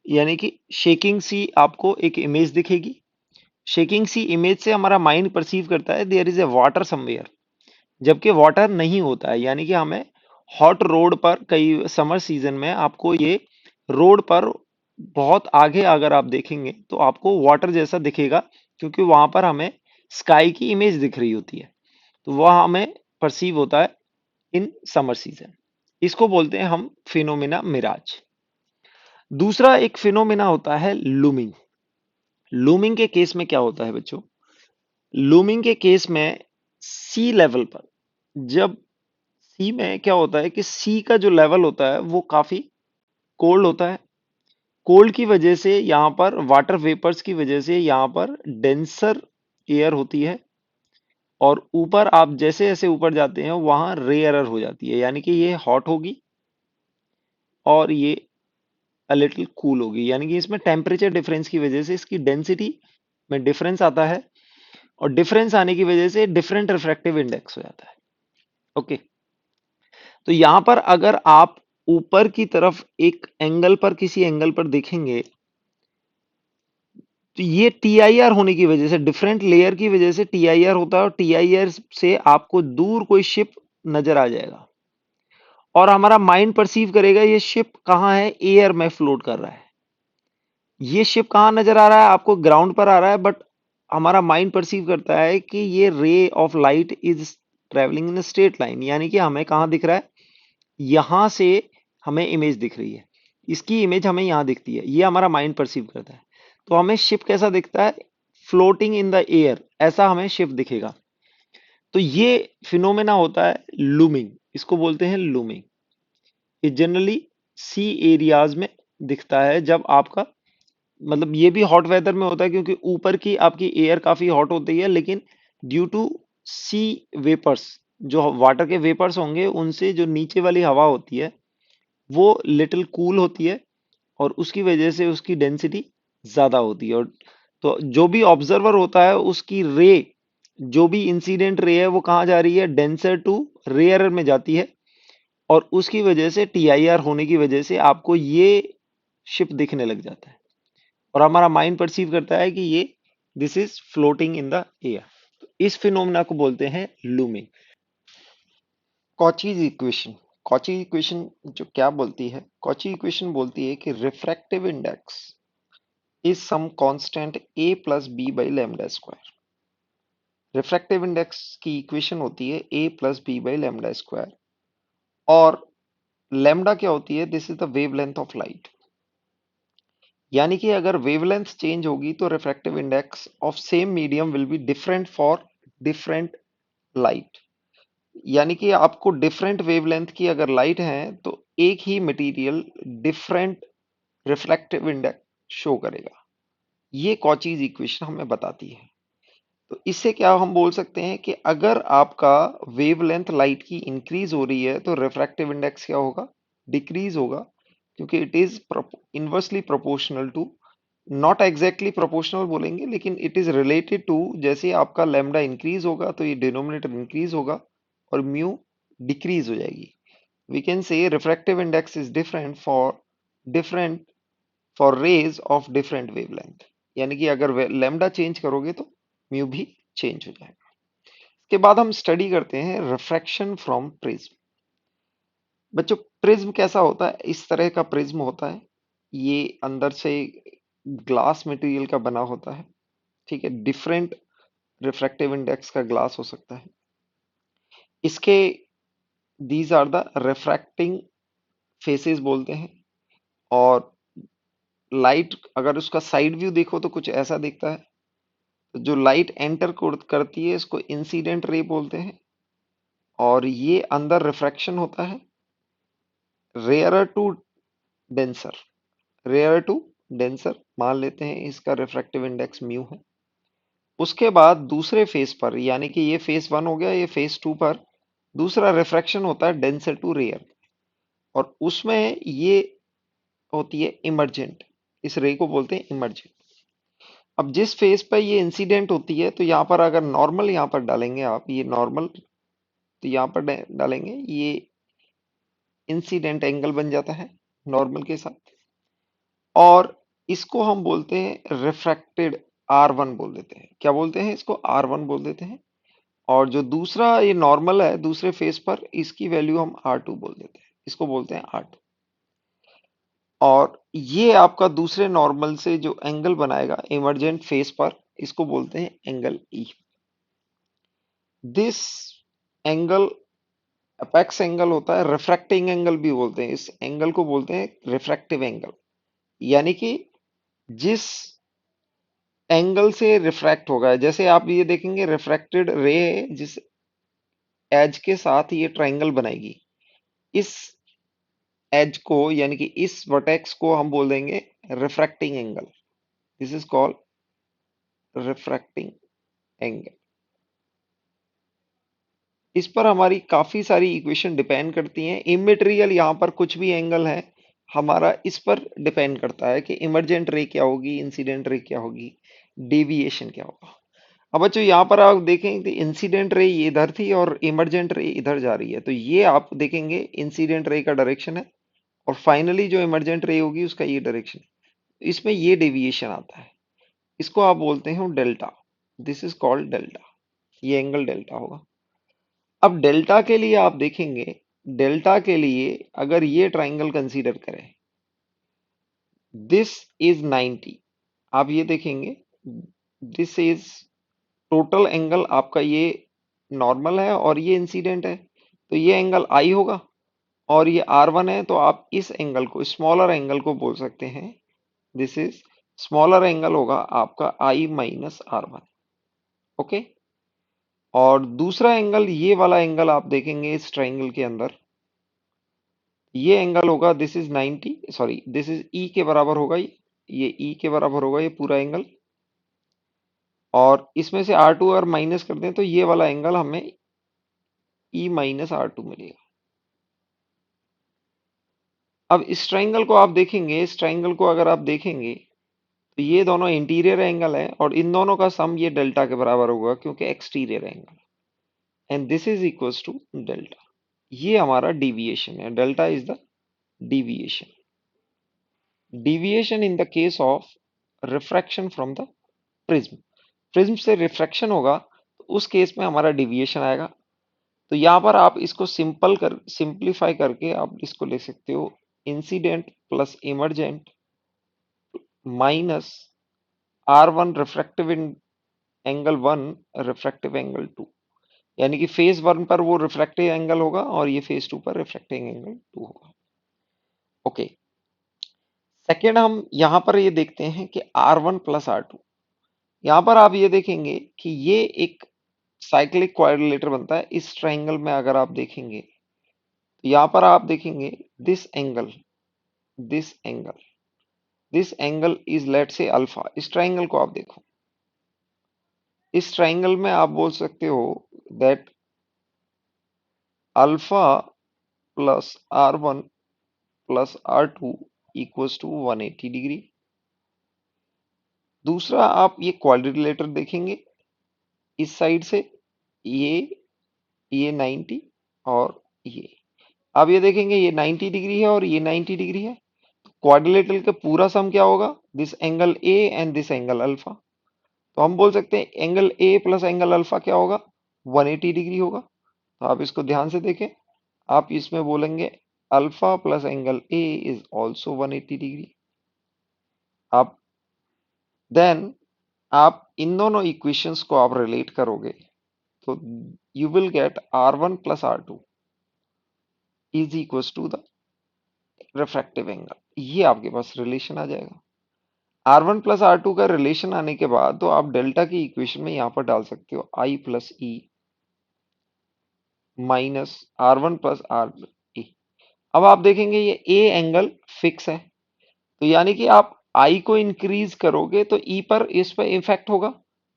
यानी कि शेकिंग सी आपको एक इमेज दिखेगी, शेकिंग सी इमेज से हमारा माइंड परसीव करता है there is a water somewhere, जबकि वाटर नहीं होता है। यानी कि हमें हॉट रोड पर कई समर सीजन में आपको ये रोड पर बहुत आगे अगर आप देखेंगे तो आपको वाटर जैसा दिखेगा, क्योंकि वहां पर हमें स्काई की इमेज दिख रही होती है, तो वह हमें परसीव होता है इन समर सीजन। इसको बोलते हैं हम फिनोमिना मिराज। दूसरा एक फिनोमिना होता है लूमिंग। लूमिंग के केस में क्या होता है बच्चों, लूमिंग के केस में सी लेवल पर, जब सी में क्या होता है कि सी का जो लेवल होता है वो काफी कोल्ड होता है। कोल्ड की वजह से यहाँ पर वाटर वेपर्स की वजह से यहाँ पर डेंसर एयर होती है, और ऊपर आप जैसे जैसे ऊपर जाते हैं वहां रेयरर हो जाती है, यानी कि ये हॉट होगी और ये अ लिटिल कूल होगी, यानी कि इसमें टेम्परेचर डिफरेंस की वजह से इसकी डेंसिटी में डिफरेंस आता है, और डिफरेंस आने की वजह से डिफरेंट रिफ्रैक्टिव इंडेक्स हो जाता है। ओके, तो यहां पर अगर आप ऊपर की तरफ एक एंगल पर, किसी एंगल पर देखेंगे, तो ये टीआईआर होने की वजह से, डिफरेंट लेयर की वजह से टीआईआर होता है, और टीआईआर से आपको दूर कोई शिप नजर आ जाएगा, और हमारा माइंड परसीव करेगा ये शिप कहाँ है, एयर में फ्लोट कर रहा है। ये शिप कहाँ नजर आ रहा है, आपको ग्राउंड पर आ रहा है, बट हमारा माइंड परसीव करता है कि ये ray of light is travelling in straight line, यानी कि हमें कहाँ दिख रहा है, यहां से हमें इमेज दिख रही है, इसकी इमेज हमें यहां दिखती है, ये हमारा माइंड परसीव करता है। तो हमें शिप कैसा दिखता है, फ्लोटिंग इन द एयर, ऐसा हमें शिप दिखेगा। तो ये फिनोमेना होता है लूमिंग, इसको बोलते हैं लूमिंग। ये जनरली सी एरियाज में दिखता है, जब आपका मतलब ये भी हॉट वेदर में होता है, क्योंकि ऊपर की आपकी एयर काफी हॉट होती है, लेकिन ड्यू टू सी वेपर्स, जो वाटर के वेपर्स होंगे उनसे जो नीचे वाली हवा होती है वो लिटिल कूल होती है, और उसकी वजह से उसकी डेंसिटी ज्यादा होती है। और तो जो भी ऑब्जर्वर होता है उसकी रे, जो भी इंसिडेंट रे है वो कहाँ जा रही है, डेंसर टू रेयरर में जाती है, और उसकी वजह से टीआईआर होने की वजह से आपको ये शिप दिखने लग जाता है, और हमारा माइंड परसीव करता है कि ये this is floating in the air. तो इस फिनोमेना को बोलते हैं looming. Cauchy's equation, Cauchy equation जो क्या बोलती है, कॉची इक्वेशन बोलती है कि refractive index is some constant a plus B by lambda square. Refractive index की इक्वेशन होती है a plus B by lambda square, और लैम्डा क्या होती है, this is the wavelength of light. यानी कि अगर वेवलेंथ चेंज होगी तो refractive index of same medium will be different for different light. यानी कि आपको डिफरेंट वेवलेंथ की अगर लाइट है तो एक ही material different refractive index show करेगा। ये कॉचीज इक्वेशन हमें बताती है। तो इससे क्या हम बोल सकते हैं कि अगर आपका वेवलेंथ लाइट की इंक्रीज हो रही है तो रिफ्रैक्टिव इंडेक्स क्या होगा, डिक्रीज होगा, क्योंकि it is inversely proportional to, not exactly proportional बोलेंगे, लेकिन इट इज रिलेटेड टू, जैसे आपका लैम्डा इंक्रीज होगा तो ये डिनोमिनेटर इंक्रीज होगा और म्यू डिक्रीज हो जाएगी। We can say refractive index is different for rays of different wavelength, यानी कि अगर लैम्डा चेंज करोगे तो म्यू भी चेंज हो जाएगा। इसके बाद हम स्टडी करते हैं रिफ्रैक्शन फ्रॉम प्रिज्म। बच्चों प्रिज्म कैसा होता है, इस तरह का प्रिज्म होता है, ये अंदर से ग्लास मटेरियल का बना होता है, ठीक है, डिफरेंट रिफ्रैक्टिव इंडेक्स का ग्लास हो सकता है। इसके these are the refracting faces बोलते हैं, और लाइट अगर उसका साइड व्यू देखो तो कुछ ऐसा दिखता है। तो जो लाइट एंटर करती है इसको इंसिडेंट रे बोलते हैं, और ये अंदर रिफ्रैक्शन होता है, rarer to denser, rare to denser मान लेते हैं, इसका रिफ्रैक्टिव इंडेक्स म्यू है। उसके बाद दूसरे फेस पर, यानी कि ये फेस वन हो गया, ये फेस टू पर दूसरा रिफ्रैक्शन होता है डेंसर टू रेयर, और उसमें ये होती है इमर्जेंट, इस रे को बोलते हैं इमर्जेंट। अब जिस फेस पर ये इंसिडेंट होती है, तो यहाँ पर अगर नॉर्मल यहाँ पर डालेंगे आप, ये नॉर्मल, तो यहाँ पर डालेंगे, ये इंसिडेंट एंगल बन जाता है नॉर्मल के साथ, और इसको हम बोलते हैं रिफ्रैक्टेड R1 बोल देते हैं। क्या बोलते हैं इसको, R1 बोल देते हैं। और जो दूसरा ये नॉर्मल है दूसरे फेस पर, इसकी वैल्यू हम R2 बोल देते हैं, इसको बोलते हैं R2। और ये आपका दूसरे नॉर्मल से जो एंगल बनाएगा इमर्जेंट फेस पर, इसको बोलते हैं angle E। This angle apex angle होता है, रिफ्रैक्टिंग एंगल भी बोलते हैं, इस एंगल को बोलते हैं रिफ्रैक्टिव एंगल। यानी कि जिस एंगल से रिफ्रैक्ट होगा। जैसे आप ये देखेंगे रिफ्रैक्टेड रे जिस एज के साथ ये ट्रायंगल बनाएगी, इस एज को यानी कि इस वर्टेक्स को हम बोल देंगे refracting angle. This is called refracting angle. इस पर हमारी काफी सारी इक्वेशन डिपेंड करती हैं। इमेटेरियल यहाँ पर कुछ भी एंगल है हमारा इस पर डिपेंड करता है कि इमर्जेंट रे क्या होगी, इंसिडेंट रे क्या होगी, डेविएशन क्या होगा। अब बच्चों यहाँ पर आप देखें कि इंसिडेंट रे ये इधर थी और इमर्जेंट रे इधर जा रही है, तो ये आप देखेंगे इंसिडेंट रे का डायरेक्शन है और फाइनली जो इमर्जेंट रे होगी उसका ये डायरेक्शन है। इसमें ये डेविएशन आता है, इसको आप बोलते हैं delta. This is called delta. ये एंगल डेल्टा होगा। अब डेल्टा के लिए आप देखेंगे, डेल्टा के लिए अगर ये ट्राइंगल कंसीडर करें, दिस इज 90। आप ये देखेंगे दिस इज टोटल एंगल आपका, ये नॉर्मल है और ये इंसिडेंट है, तो ये एंगल आई होगा और ये R1 है, तो आप इस एंगल को, स्मॉलर एंगल को बोल सकते हैं दिस इज स्मॉलर एंगल होगा आपका I माइनस R1। ओके। और दूसरा एंगल, ये वाला एंगल आप देखेंगे इस ट्राइंगल के अंदर, ये एंगल होगा this is 90, sorry this is E के बराबर होगा, ये E के बराबर होगा ये पूरा एंगल। और इसमें से R2 और माइनस कर दें तो ये वाला एंगल हमें E माइनस R2 मिलेगा। अब इस ट्राइंगल को आप देखेंगे, इस ट्राइंगल को अगर आप देखेंगे तो ये दोनों इंटीरियर एंगल है और इन दोनों का सम ये डेल्टा के बराबर होगा क्योंकि exterior angle, and this is equals to delta. ये हमारा डिविएशन है, delta is the deviation. Deviation in the case of refraction from the prism. Prism से रिफ्रैक्शन होगा तो उस केस में हमारा डिविएशन आएगा। तो यहाँ पर आप इसको सिंप्लीफाई करके आप इसको ले सकते हो incident plus emergent minus R1 refractive angle 1 refractive angle 2, यानी कि फेज 1 पर वो रिफ्रैक्टिव एंगल होगा और ये फेज 2 पर रिफ्रैक्टिव एंगल 2 होगा। ओके। सेकेंड हम यहाँ पर ये देखते हैं कि R1 प्लस R2, यहाँ पर आप ये देखेंगे कि ये एक साइक्लिक क्वाड्रिलेटर बनता है। इस ट्राइंगल में अगर आप देखेंगे तो यहाँ पर आप देखेंगे this angle, this angle, this angle is let say alpha. इस ट्राइंगल को आप देखो, इस ट्राइंगल में आप बोल सकते हो that alpha plus R1 plus R2 equals to 180 degree. दूसरा आप ये क्वाड्रिलेटर देखेंगे, इस साइड से ये 90 और ये, आप ये देखेंगे ये 90 डिग्री है और ये 90 डिग्री है। क्वाड्रिलेटरल का पूरा सम क्या होगा, this angle A and this angle alpha. तो हम बोल सकते हैं angle A plus angle alpha क्या होगा, 180 डिग्री होगा। तो आप इसको ध्यान से देखें, आप इसमें बोलेंगे alpha plus angle A is also 180 degree. आप देन आप इन दोनों इक्वेशंस को आप रिलेट करोगे तो you will get R1 plus R2 is equals to the refractive angle. ये आपके पास रिलेशन आ जाएगा। R1 प्लस R2 का रिलेशन आने के बाद तो आप डेल्टा की इक्वेशन में यहां पर डाल सकते हो I plus E minus R1 plus R E. अब आप देखेंगे ये ए एंगल फिक्स है, तो यानी कि आप I को इंक्रीज करोगे तो E पर इस पर इफेक्ट होगा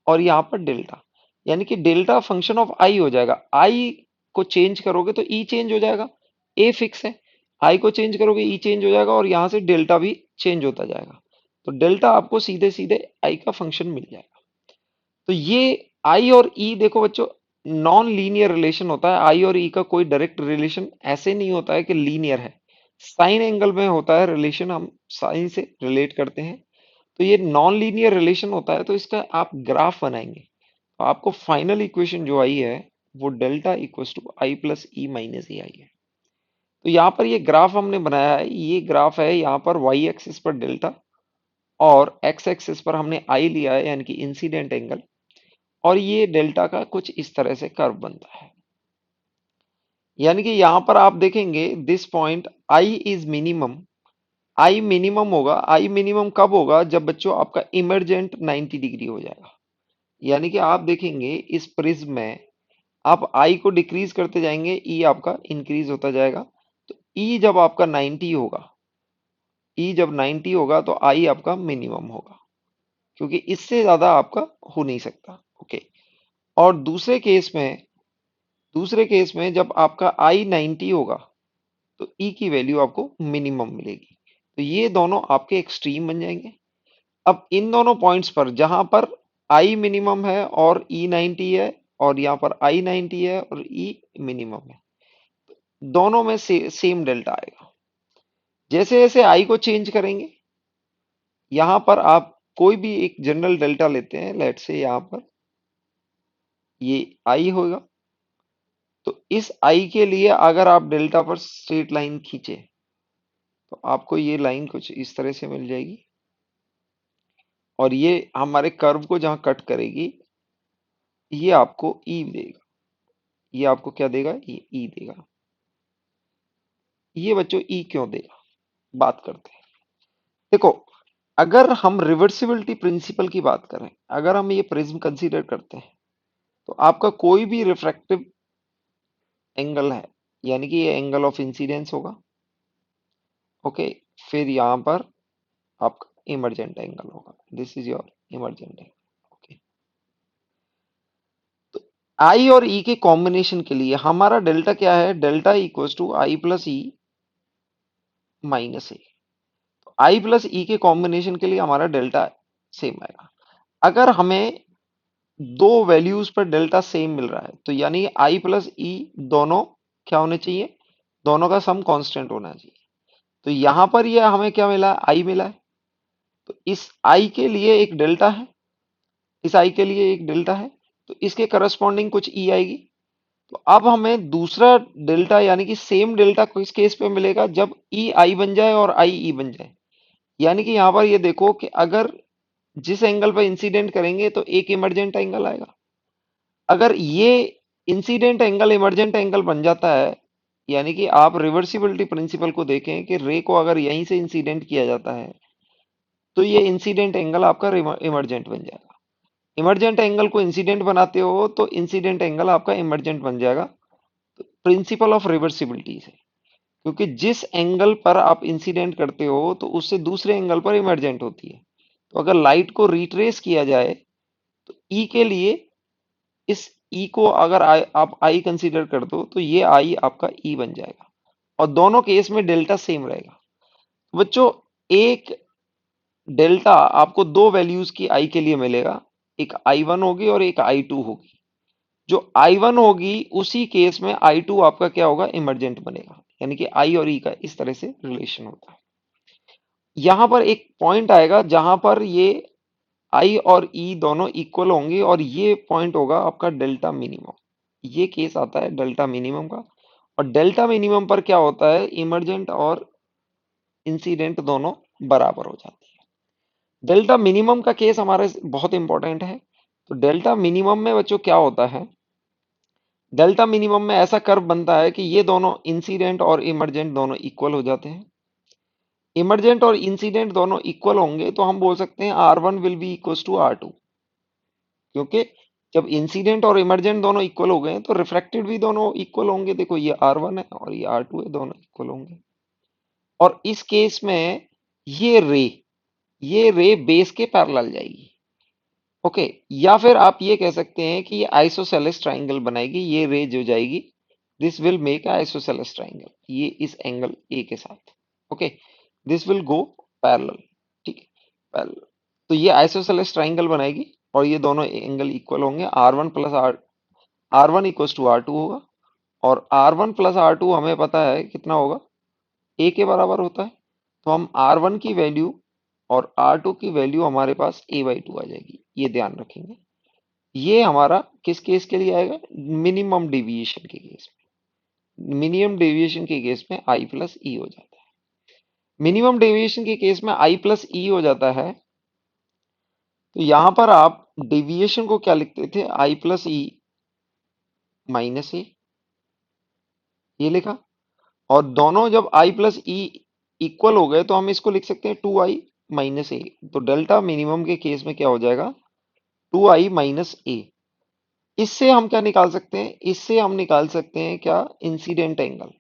और यहाँ पर डेल्टा, यानी कि डेल्टा फंक्शन ऑफ I हो जाएगा। I को चेंज करोगे तो E चेंज हो जाएगा, A फिक्स है, I को चेंज करोगे E चेंज हो जाएगा और यहाँ से डेल्टा भी चेंज होता जाएगा। तो डेल्टा आपको सीधे सीधे I का फंक्शन मिल जाएगा। तो ये I और E देखो बच्चों नॉन लीनियर रिलेशन होता है। I और E का कोई डायरेक्ट रिलेशन ऐसे नहीं होता है कि लीनियर है, साइन एंगल में होता है रिलेशन, हम साइन से रिलेट करते हैं। तो ये नॉन लीनियर रिलेशन होता है, तो इसका आप ग्राफ बनाएंगे तो आपको फाइनल इक्वेशन जो आई है वो delta equals to I plus E minus E I है। तो यहाँ पर ये ग्राफ हमने बनाया है, ये ग्राफ है यहाँ पर वाई एक्सिस पर डेल्टा और एक्स एक्सिस पर हमने आई लिया है यानी कि इंसिडेंट एंगल, और ये डेल्टा का कुछ इस तरह से कर्व बनता है। यानी कि यहां पर आप देखेंगे this point I is minimum, I minimum होगा। आई मिनिमम कब होगा? जब बच्चों आपका इमरजेंट 90 डिग्री हो जाएगा। यानी कि आप देखेंगे इस प्रिज्म में आप आई को डिक्रीज करते जाएंगे, ई आपका इंक्रीज होता जाएगा। तो ई जब आपका 90 होगा, ई जब 90 होगा तो आई आपका मिनिमम होगा, क्योंकि इससे ज्यादा आपका हो नहीं सकता। ओके। और दूसरे केस में जब आपका आई 90 होगा तो ई की वैल्यू आपको मिनिमम मिलेगी। तो ये दोनों आपके एक्सट्रीम बन जाएंगे। अब इन दोनों पॉइंट्स पर जहां पर आई मिनिमम है और ई 90 है, और यहाँ पर आई 90 है और ई मिनिमम है, दोनों में सेम डेल्टा आएगा। जैसे जैसे आई को चेंज करेंगे, यहां पर आप कोई भी एक जनरल डेल्टा लेते हैं, लेट से यहां पर ये आई होगा। तो इस आई के लिए अगर आप डेल्टा पर स्ट्रेट लाइन खींचे तो आपको ये लाइन कुछ इस तरह से मिल जाएगी, और ये हमारे कर्व को जहां कट करेगी ये आपको ई देगा। ये आपको क्या देगा? ये ई देगा। ये बच्चों ई क्यों देगा, बात करते हैं। देखो, अगर हम रिवर्सिबिलिटी प्रिंसिपल की बात करें, अगर हम ये प्रिज्म कंसीडर करते हैं, तो आपका कोई भी रिफ्रैक्टिव एंगल है, यानी कि ये एंगल ऑफ इंसिडेंस होगा। ओके। फिर यहां पर आपका इमरजेंट एंगल होगा, this is your emergent angle. Okay. तो आई और ई के कॉम्बिनेशन के लिए हमारा डेल्टा क्या है? Delta equals to I plus E minus A. I plus E के कॉम्बिनेशन के लिए हमारा डेल्टा सेम आएगा। अगर हमें दो वैल्यूज पर डेल्टा सेम मिल रहा है तो यानी आई प्लस ई दोनों क्या होने चाहिए? दोनों का सम कांस्टेंट होना चाहिए। तो यहां पर ये हमें क्या मिला है? आई मिला है। तो इस आई के लिए एक डेल्टा है, इस आई के लिए एक डेल्टा है, तो इसके करस्पॉन्डिंग कुछ ई आएगी। तो अब हमें दूसरा डेल्टा यानी कि सेम डेल्टा किस केस पे मिलेगा? जब ई आई बन जाए और आई ई बन जाए। यानी कि यहां पर ये देखो कि अगर जिस एंगल पर इंसिडेंट करेंगे तो एक इमरजेंट एंगल आएगा। अगर ये इंसिडेंट एंगल इमरजेंट एंगल बन जाता है, यानी कि आप रिवर्सिबिलिटी प्रिंसिपल को देखें कि रे को अगर यहीं से इंसिडेंट किया जाता है तो ये इंसिडेंट एंगल आपका इमरजेंट बन जाएगा। इमरजेंट एंगल को इंसिडेंट बनाते हो तो इंसिडेंट एंगल आपका इमरजेंट बन जाएगा। प्रिंसिपल ऑफ रिवर्सिबिलिटी से, क्योंकि जिस एंगल पर आप इंसिडेंट करते हो तो उससे दूसरे एंगल पर इमरजेंट होती है। तो अगर लाइट को रिट्रेस किया जाए तो ई के लिए इस ई को अगर आप आई कंसीडर कर दो तो ये आई आपका ई बन जाएगा, और दोनों केस में डेल्टा सेम रहेगा। बच्चों, एक डेल्टा आपको दो वैल्यूज की आई के लिए मिलेगा, एक आई वन होगी और एक आई टू होगी। जो आई वन होगी उसी केस में आई टू आपका क्या होगा? इमरजेंट बनेगा। यानी कि आई और ई का इस तरह से रिलेशन होता है। यहां पर एक पॉइंट आएगा जहां पर ये आई और ई दोनों इक्वल होंगे, और ये पॉइंट होगा आपका डेल्टा मिनिमम। ये केस आता है डेल्टा मिनिमम का। और डेल्टा मिनिमम पर क्या होता है? इमरजेंट और इंसिडेंट दोनों बराबर हो जाती है। डेल्टा मिनिमम का केस हमारे बहुत इंपॉर्टेंट है। तो डेल्टा मिनिमम में बच्चों क्या होता है? डेल्टा मिनिमम में ऐसा कर्व बनता है कि ये दोनों इंसिडेंट और इमरजेंट दोनों इक्वल हो जाते हैं। इमरजेंट और इंसिडेंट दोनों इक्वल होंगे तो हम बोल सकते हैं R one will be equal to R two, क्योंकि जब इंसिडेंट और इमरजेंट दोनों इक्वल हो गए तो रिफ्रैक्टेड भी दोनों इक्वल होंगे। देखो, ये आर वन है और ये आर टू है, दोनों इक्वल होंगे। और इस केस में ये रे ये रे बेस के पैरेलल जाएगी। ओके। या फिर आप ये कह सकते हैं कि ये आइसोसेलेस ट्राइंगल बनाएगी। ये रे जो जाएगी, this will make isosceles triangle, ये इस एंगल ए के साथ। Okay. This will go parallel. ठीक है, पैरेलल। तो ये आइसोसेलेस ट्राइंगल बनाएगी और ये दोनों एंगल इक्वल होंगे। R one plus R one equal to R two होगा। और R one plus R two हमें पता है कितना होगा? ए के बराबर होता है। तो हम आर वन की वैल्यू और आर टू की वैल्यू हमारे पास ए बाई टू आ जाएगी, ये ध्यान रखेंगे। ये हमारा किस केस के लिए आएगा? मिनिमम डेविएशन के केस में। मिनिमम डेविएशन के केस में आई प्लस ई हो जाता है। मिनिमम डेविएशन के केस में आई प्लस ई हो जाता है। तो यहां पर आप डेविएशन को क्या लिखते थे? आई प्लस ई माइनस ए, ये लिखा। और दोनों जब आई प्लस ई इक्वल हो गए तो हम इसको लिख सकते हैं 2i माइनस ए। तो डेल्टा मिनिमम के केस में क्या हो जाएगा, 2i माइनस ए। इससे हम क्या निकाल सकते हैं, इससे हम निकाल सकते हैं क्या, इंसिडेंट एंगल।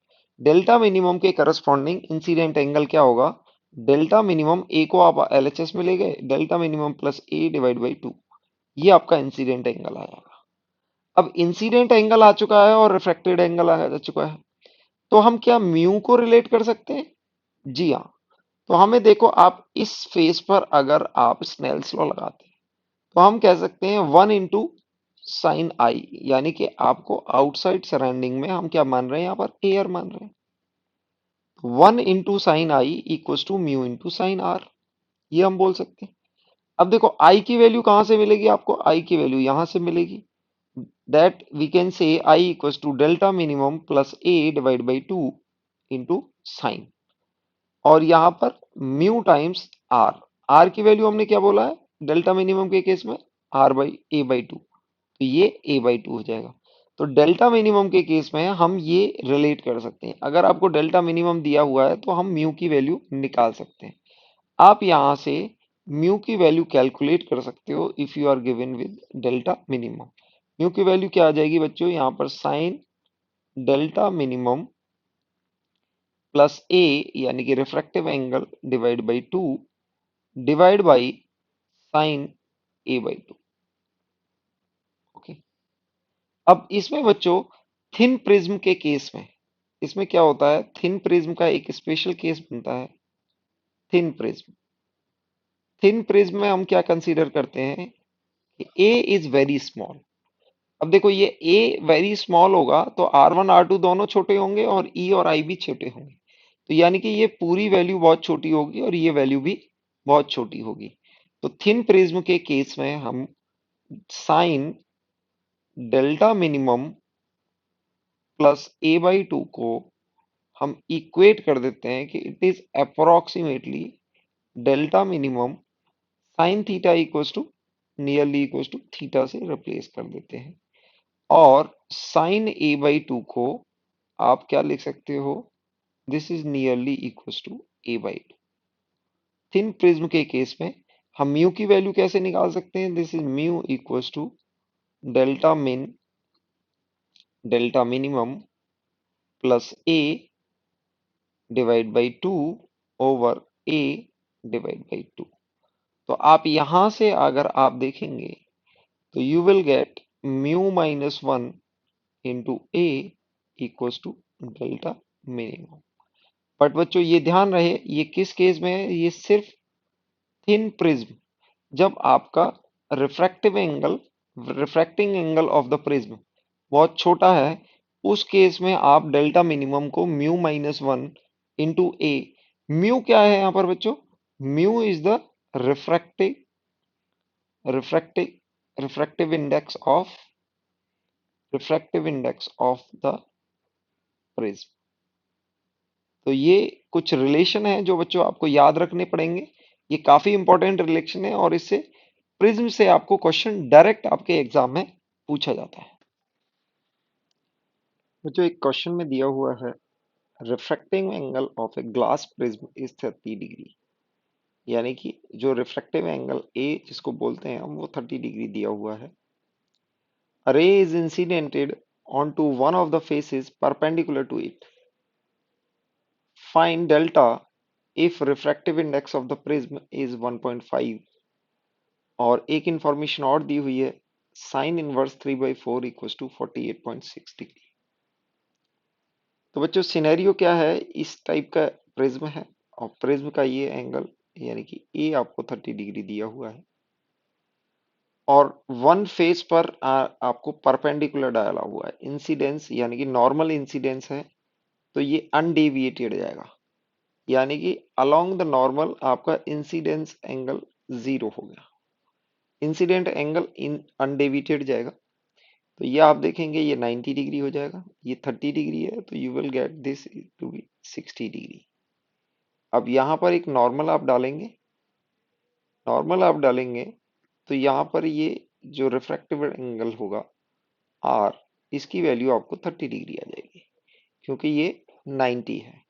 डेल्टा मिनिमम के करस्पॉन्डिंग इंसिडेंट एंगल क्या होगा, डेल्टा मिनिमम ए को आप एलएचएस में ले गए, delta minimum plus A divide by 2, ये आपका इंसिडेंट एंगल आएगा। अब इंसिडेंट एंगल आ चुका है और रिफ्रैक्टेड एंगल आ चुका है, तो हम क्या म्यू को रिलेट कर सकते हैं? जी हाँ। तो हमें देखो, आप इस फेस पर अगर आप स्नेल्स लॉ लगाते हैं तो हम कह सकते हैं 1 इंटू साइन आई, यानी कि आपको आउटसाइड सराउंडिंग में हम क्या मान रहे हैं, यहाँ पर एयर मान रहे हैं। 1 into sine I equal to mu into sine R, ये हम बोल सकते हैं। अब देखो आई की वैल्यू कहां से मिलेगी आपको, आई की वैल्यू यहां से मिलेगी। That we can say I equal to delta minimum plus A divide by 2 into sine, और यहाँ पर म्यू टाइम्स आर। आर की वैल्यू हमने क्या बोला है डेल्टा मिनिमम के केस में, आर बाई ए बाई 2, तो ये ए बाई 2 हो जाएगा। तो डेल्टा मिनिमम के केस में हम ये रिलेट कर सकते हैं, अगर आपको डेल्टा मिनिमम दिया हुआ है तो हम म्यू की वैल्यू निकाल सकते हैं। आप यहाँ से म्यू की वैल्यू कैलकुलेट कर सकते हो if you are given with delta minimum. Mu की वैल्यू क्या आ जाएगी बच्चों, यहाँ पर sine delta minimum plus A, यानी कि refractive angle divide by 2 divide by sine A by 2। Okay. अब इसमें बच्चों थिन प्रिज्म के केस में, इसमें क्या होता है, थिन प्रिज्म का एक स्पेशल केस बनता है, थिन प्रिज्म। थिन प्रिज्म में हम क्या कंसीडर करते हैं कि ए इज वेरी स्मॉल। अब देखो ये ए वेरी स्मॉल होगा तो R1 R2 दोनों छोटे होंगे और ई और आई भी छोटे होंगे, तो यानी कि ये पूरी वैल्यू बहुत छोटी होगी और ये वैल्यू भी बहुत छोटी होगी। तो थिन प्रिज्म के केस में हम sine delta minimum plus A by 2 को हम इक्वेट कर देते हैं कि it is approximately delta minimum sine theta equals to nearly equals to theta से रिप्लेस कर देते हैं, और साइन ए बाई 2 को आप क्या लिख सकते हो, this is nearly equals to A by 2। Thin prism के केस में हम म्यू की वैल्यू कैसे निकाल सकते हैं, this is mu equals to delta delta minimum plus A divide by 2 over A divide by 2। तो आप यहां से अगर आप देखेंगे तो you will get mu minus 1 into A equals to delta minimum. But बच्चों ये ध्यान रहे, ये किस केस में है, ये सिर्फ थिन प्रिज्म, जब आपका refractive angle, refracting angle of the prism बहुत छोटा है, उस केस में आप डेल्टा मिनिमम को म्यू माइनस 1 इंटू ए। म्यू क्या है यहाँ पर बच्चों, mu is the refractive refractive refractive index of the prism. तो ये कुछ रिलेशन है जो बच्चों आपको याद रखने पड़ेंगे, ये काफी इंपॉर्टेंट रिलेशन है और इससे प्रिज्म से आपको क्वेश्चन डायरेक्ट आपके एग्जाम में पूछा जाता है। बच्चों एक क्वेश्चन में दिया हुआ है, refracting angle of a glass prism is 30 degree, यानी कि जो रिफ्रैक्टिव एंगल ए जिसको बोलते हैं हम, वो 30 डिग्री दिया हुआ है। A ray is incidented onto one of the faces perpendicular to it. Find delta if refractive index of the prism is 1.5। और एक इंफॉर्मेशन और दी हुई है, sine inverse 3/4 equal to 48.6 degree. तो बच्चों सिनेरियो क्या है, इस टाइप का प्रिज्म है और प्रिज्म का ये एंगल यानी कि ए आपको 30 डिग्री दिया हुआ है और वन फेस पर आपको परपेंडिकुलर डाला हुआ है। इंसिडेंस यानी कि नॉर्मल इंसिडेंस है, तो ये अनडेविएटेड जाएगा, यानी कि अलोंग द नॉर्मल आपका इंसिडेंस एंगल 0 हो गया, इंसिडेंट एंगल इन अनडेविएटेड जाएगा। तो ये आप देखेंगे ये 90 डिग्री हो जाएगा, ये 30 डिग्री है, तो you will get this to be 60 degree. अब यहाँ पर एक नॉर्मल आप डालेंगे, नॉर्मल आप डालेंगे तो यहाँ पर ये जो रिफ्रैक्टिव एंगल होगा आर, इसकी वैल्यू आपको 30 डिग्री आ जाएगी क्योंकि ये 90 है।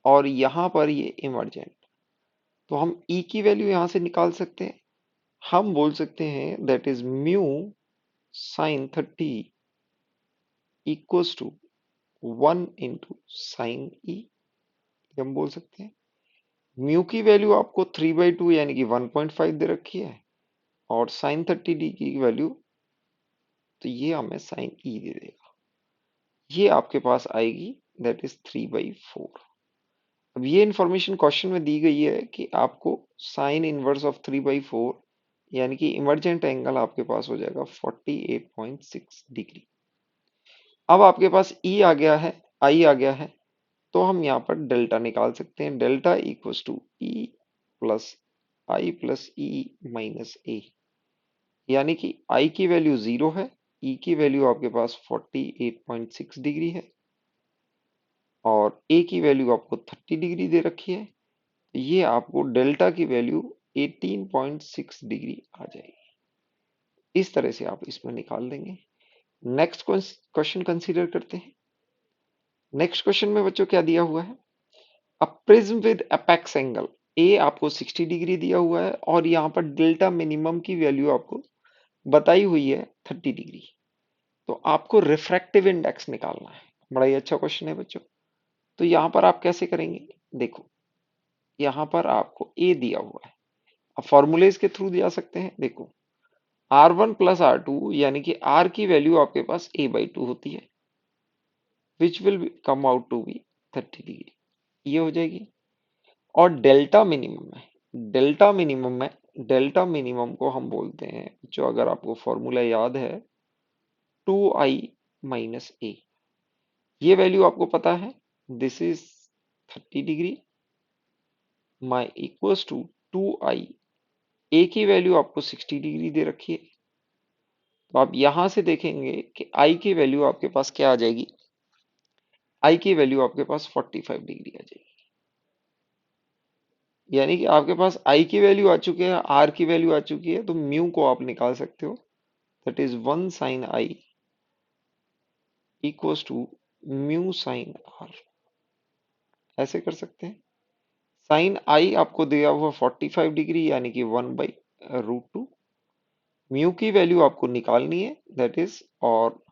और यहां पर ये इमर्जेंट, तो हम ई की वैल्यू यहां से निकाल सकते हैं। हम बोल सकते हैं that is mu sine 30 equals to 1 into sine E, हम बोल सकते हैं। म्यू की वैल्यू आपको 3/2 यानी कि 1.5 दे रखी है, और साइन 30 की वैल्यू, तो ये हमें साइन ई दे देगा, ये आपके पास आएगी दैट इज 3/4। अब ये इंफॉर्मेशन क्वेश्चन में दी गई है कि आपको साइन इनवर्स ऑफ 3/4 यानी कि इमर्जेंट एंगल आपके पास हो जाएगा 48.6 डिग्री। अब आपके पास ई आ गया है, आई आ गया है, तो हम यहाँ पर डेल्टा निकाल सकते हैं। Delta equals to E plus I plus E minus A, यानी कि आई की वैल्यू 0 है, ई की वैल्यू आपके पास 48.6 डिग्री है, और ए की वैल्यू आपको 30 डिग्री दे रखी है। ये आपको डेल्टा की वैल्यू 18.6 डिग्री आ जाएगी। इस तरह से आप इसमें निकाल देंगे। नेक्स्ट क्वेश्चन कंसीडर करते हैं। नेक्स्ट क्वेश्चन में बच्चों क्या दिया हुआ है, a prism with apex angle A आपको 60 डिग्री दिया हुआ है, और यहाँ पर डेल्टा मिनिमम की वैल्यू आपको बताई हुई है 30 डिग्री। तो आपको रिफ्रैक्टिव इंडेक्स निकालना है। बड़ा ही अच्छा क्वेश्चन है बच्चों। तो यहाँ पर आप कैसे करेंगे, देखो यहाँ पर आपको ए दिया हुआ है, अब फॉर्मूलेज के थ्रू दिया सकते हैं। देखो R1 प्लस R2 यानी कि R की वैल्यू आपके पास a/2 होती है, which will come out to be 30 degree, ये हो जाएगी। और डेल्टा मिनिमम है, डेल्टा मिनिमम है, डेल्टा मिनिमम को हम बोलते हैं जो, अगर आपको फॉर्मूला याद है, 2i माइनस ए, ये वैल्यू आपको पता है, this is 30 degree my equals to 2i, A की वैल्यू आपको 60 डिग्री दे रखी है। तो आप यहां से देखेंगे कि आई की वैल्यू आपके पास क्या आ जाएगी, आई की वैल्यू आपके पास 45 डिग्री आ जाएगी। यानी कि आपके पास आई की वैल्यू आ चुकी है, आर की वैल्यू आ चुकी है, तो म्यू को आप निकाल सकते हो, that is 1 sine I equals to mu sine R, ऐसे कर सकते हैं। साइन आई आपको दिया हुआ 45 डिग्री यानी कि 1/√2, म्यू की वैल्यू आपको निकालनी है दैट इज, और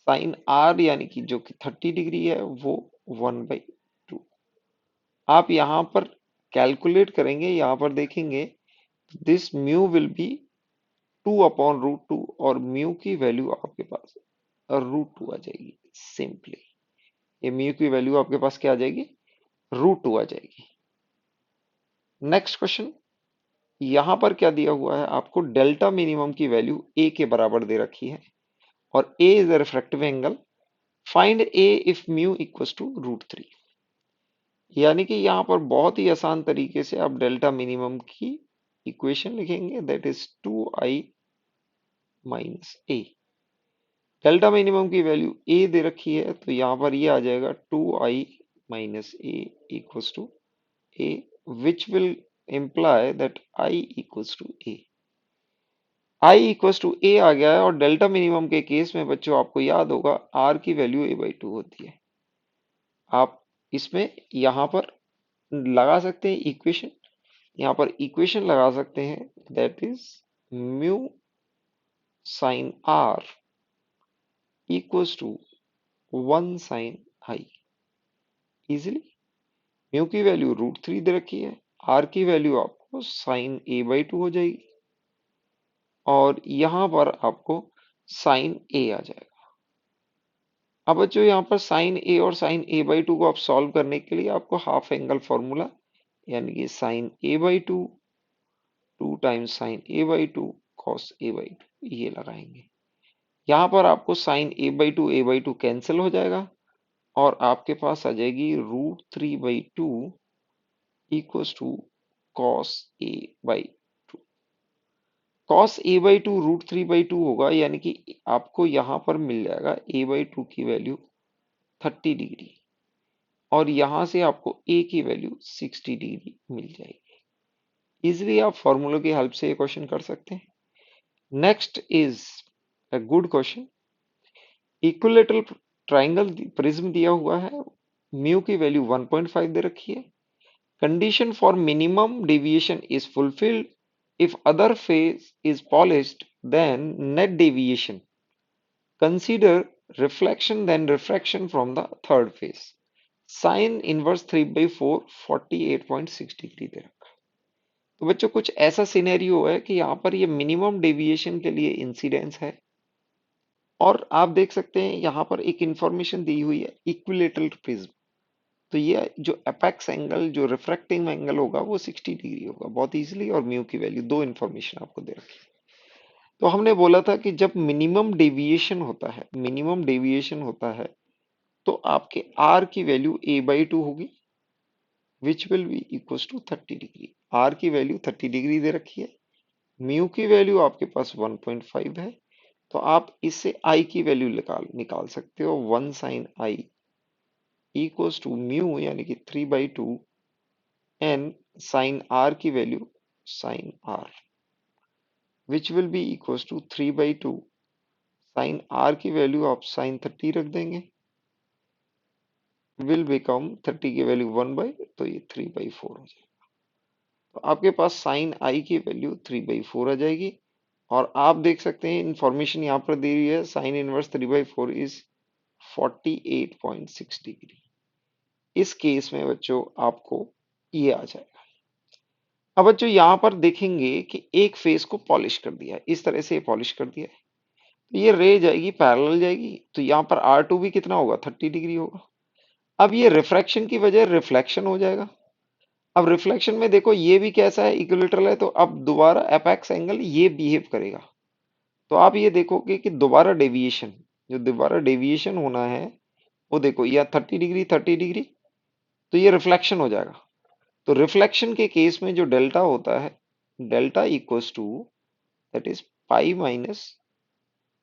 साइन आर यानी कि जो कि 30 डिग्री है वो 1/2। आप यहाँ पर कैलकुलेट करेंगे, यहाँ पर देखेंगे दिस म्यू विल बी 2/√2, और म्यू की वैल्यू आपके पास √2 आ जाएगी सिंपली। ये म्यू की वैल्यू आपके पास क्या आ जाएगी, √2 आ जाएगी। नेक्स्ट क्वेश्चन, यहां पर क्या दिया हुआ है, आपको डेल्टा मिनिमम की वैल्यू ए के बराबर दे रखी है, और A is the refractive angle, find A if mu equals to √3। यानी कि यहाँ पर बहुत ही आसान तरीके से आप डेल्टा मिनिमम की इक्वेशन लिखेंगे, that is 2i minus A. Delta minimum की वैल्यू ए दे रखी है, तो यहाँ पर ये आ जाएगा 2i minus A equals to A, which will imply that i equals to a। i equals to a आ गया है, और डेल्टा मिनिमम के केस में बच्चों आपको याद होगा r की वैल्यू a/2 होती है। आप इसमें यहाँ पर लगा सकते हैं इक्वेशन, यहाँ पर इक्वेशन लगा सकते हैं, that is mu sine r equals to 1 sine i। Easily mu की वैल्यू √3 दे रखी है, r की वैल्यू आपको साइन a/2 हो जाएगी, और यहां पर आपको साइन ए आ जाएगा। अब बच्चों यहाँ पर साइन ए और साइन a/2 को आप सॉल्व करने के लिए आपको हाफ एंगल फॉर्मूला, यानी कि sign a/2 2 times sign a/2 cos a/2 ये लगाएंगे। यहाँ पर आपको साइन a/2 कैंसिल हो जाएगा, और आपके पास आ जाएगी √3/2 equals to cos a/2। Cos a/2 √3/2 होगा, यानी कि आपको यहां पर मिल जाएगा a/2 की वैल्यू 30 डिग्री, और यहां से आपको a की वैल्यू 60 डिग्री मिल जाएगी। इजिली आप फॉर्मूलों की हेल्प से ये क्वेश्चन कर सकते हैं। Next is a good question, equilateral triangle prism दिया हुआ है, म्यू की वैल्यू 1.5 दे रखी है। Condition for minimum deviation is fulfilled if other face is polished then net deviation consider reflection then refraction from the third face. Sine inverse 3/4 48.6 degree दे रखा है। तो बच्चों कुछ ऐसा सिनेरियो है कि यहाँ पर ये मिनिमम डेविएशन के लिए इंसिडेंस है और आप देख सकते हैं यहाँ पर एक इंफॉर्मेशन दी हुई है इक्विलेटरल प्रिज्म। तो ये जो एपेक्स एंगल जो रिफ्रैक्टिंग एंगल होगा वो 60 डिग्री होगा बहुत इजीली, और म्यू की वैल्यू दो इंफॉर्मेशन आपको दे रखी है। तो हमने बोला था कि जब मिनिमम डेविएशन होता है तो आपके आर की वैल्यू a/2 होगी which will be equals to 30 degree. R की वैल्यू 30 डिग्री दे रखी है, म्यू की वैल्यू आपके पास 1.5 है, तो आप इससे आई की वैल्यू निकाल निकाल सकते हो। 1 sine I equals to mu यानी कि 3/2 एन साइन आर की value sine R which will be equals to 3/2 sine R की वैल्यू आप साइन 30 रख देंगे विल बिकम 30 की वैल्यू 1/, तो ये 3/4 हो जाएगा। तो आपके पास साइन आई की वैल्यू 3/4 आ जाएगी। और आप देख सकते हैं इंफॉर्मेशन यहाँ पर दी हुई है साइन इनवर्स 3/4 इज 48.6 डिग्री। इस केस में बच्चों आपको ये आ जाएगा। अब बच्चों यहाँ पर देखेंगे कि एक फेस को पॉलिश कर दिया है, इस तरह से पॉलिश कर दिया है, तो ये रे जाएगी पैरेलल जाएगी, तो यहाँ पर R2 भी कितना होगा 30 डिग्री होगा। अब ये रिफ्रैक्शन की वजह रिफ्लेक्शन हो जाएगा। अब रिफ्लेक्शन में देखो ये भी कैसा है इक्विलेटरल है, तो अब दोबारा एपेक्स एंगल ये बिहेव करेगा। तो आप ये देखोगे कि दोबारा डेविएशन होना है वो देखो या 30 डिग्री 30 डिग्री, तो ये रिफ्लेक्शन हो जाएगा। तो रिफ्लेक्शन के केस में जो डेल्टा होता है delta equals to that is pi minus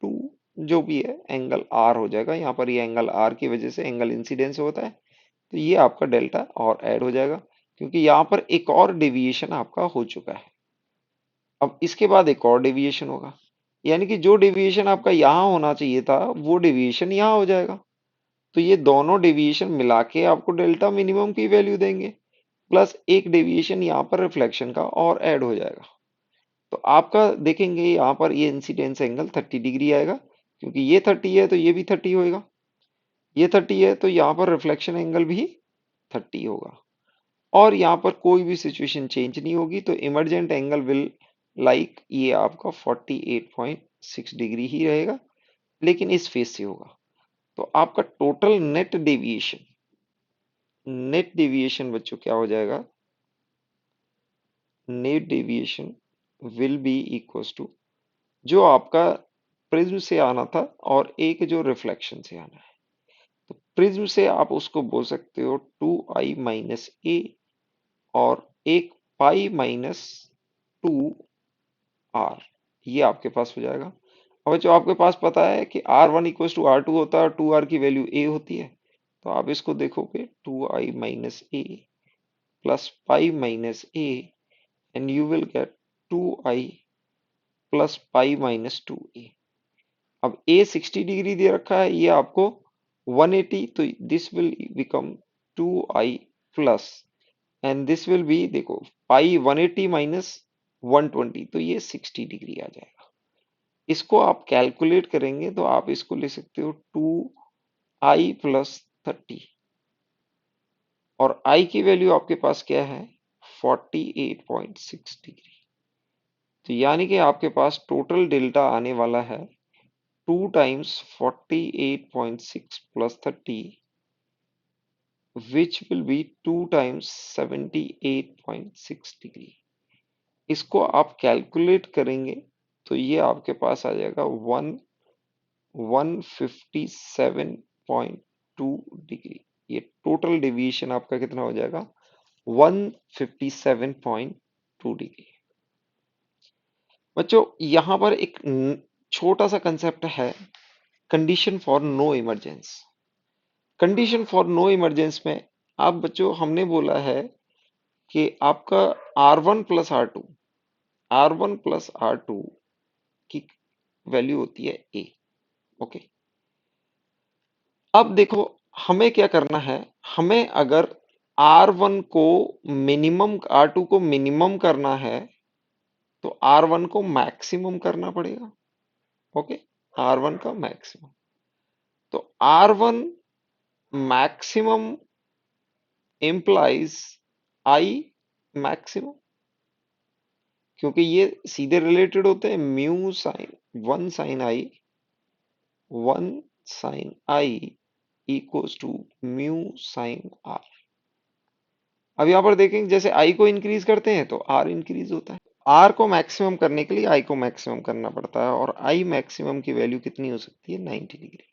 2 जो भी है एंगल आर हो जाएगा। यहाँ पर ये एंगल आर की वजह से एंगल इंसिडेंस होता है, तो ये आपका डेल्टा और ऐड हो जाएगा क्योंकि यहाँ पर एक और डेविएशन आपका हो चुका है। अब इसके बाद एक और डेविएशन होगा, यानी कि जो डेविएशन आपका यहाँ होना चाहिए था वो डेविएशन यहाँ हो जाएगा। तो ये दोनों डेविएशन मिला के आपको डेल्टा मिनिमम की वैल्यू देंगे, प्लस एक डेविएशन यहाँ पर रिफ्लेक्शन का और ऐड हो जाएगा। तो आपका देखेंगे यहाँ पर ये इंसिडेंस एंगल 30 डिग्री आएगा, क्योंकि ये 30 है तो ये भी 30 होएगा, ये 30 है तो यहाँ पर रिफ्लेक्शन एंगल भी 30 होगा। और यहाँ पर कोई भी सिचुएशन चेंज नहीं होगी, तो इमर्जेंट एंगल विल लाइक ये आपका 48.6 डिग्री ही रहेगा, लेकिन इस फेस से होगा। तो आपका टोटल नेट डेविएशन बच्चों क्या हो जाएगा, net deviation will be equals to जो आपका प्रिज्म से आना था और एक जो रिफ्लेक्शन से आना है। तो प्रिज्म से आप उसको बोल सकते हो 2i - a और एक पाई माइनस 2r, ये आपके पास हो जाएगा। अब जो आपके पास पता है कि r1 इक्वल्स टू r2 होता है और 2r की वैल्यू a होती है, तो आप इसको देखोगे 2i - a plus pi minus a and you will gate 2i plus pi minus 2a। अब a 60 डिग्री दे रखा है, ये आपको 180, तो this will become 2i plus and this will be देखो पाई 180 माइनस 120, तो ये 60 डिग्री आ जाएगा। इसको आप कैलकुलेट करेंगे तो आप इसको ले सकते हो 2i प्लस 30 और i की वैल्यू आपके पास क्या है 48.6 डिग्री। तो यानी कि आपके पास टोटल डेल्टा आने वाला है 2 times 48.6 plus 30 which will be 2 times 78.6 degree. इसको आप कैलकुलेट करेंगे तो ये आपके पास आ जाएगा 157.2 डिग्री। ये टोटल डेविएशन आपका कितना हो जाएगा 157.2 डिग्री। बच्चों यहाँ पर एक छोटा सा कंसेप्ट है condition for no emergence. Condition for no emergence में आप बच्चों हमने बोला है कि आपका R1 प्लस R2 की वैल्यू होती है A। ओके, अब देखो हमें क्या करना है, हमें अगर R1 को मिनिमम, R2 को मिनिमम करना है तो R1 को मैक्सिमम करना पड़ेगा। ओके, R1 का मैक्सिमम, तो R1 maximum implies I maximum, क्योंकि ये सीधे रिलेटेड होते हैं। Mu sine one sine I equals to mu sine R. अब यहां पर देखेंगे जैसे आई को इंक्रीज करते हैं तो आर इंक्रीज होता है। आर को मैक्सिमम करने के लिए आई को मैक्सिमम करना पड़ता है, और आई मैक्सिमम की वैल्यू कितनी हो सकती है, 90 डिग्री।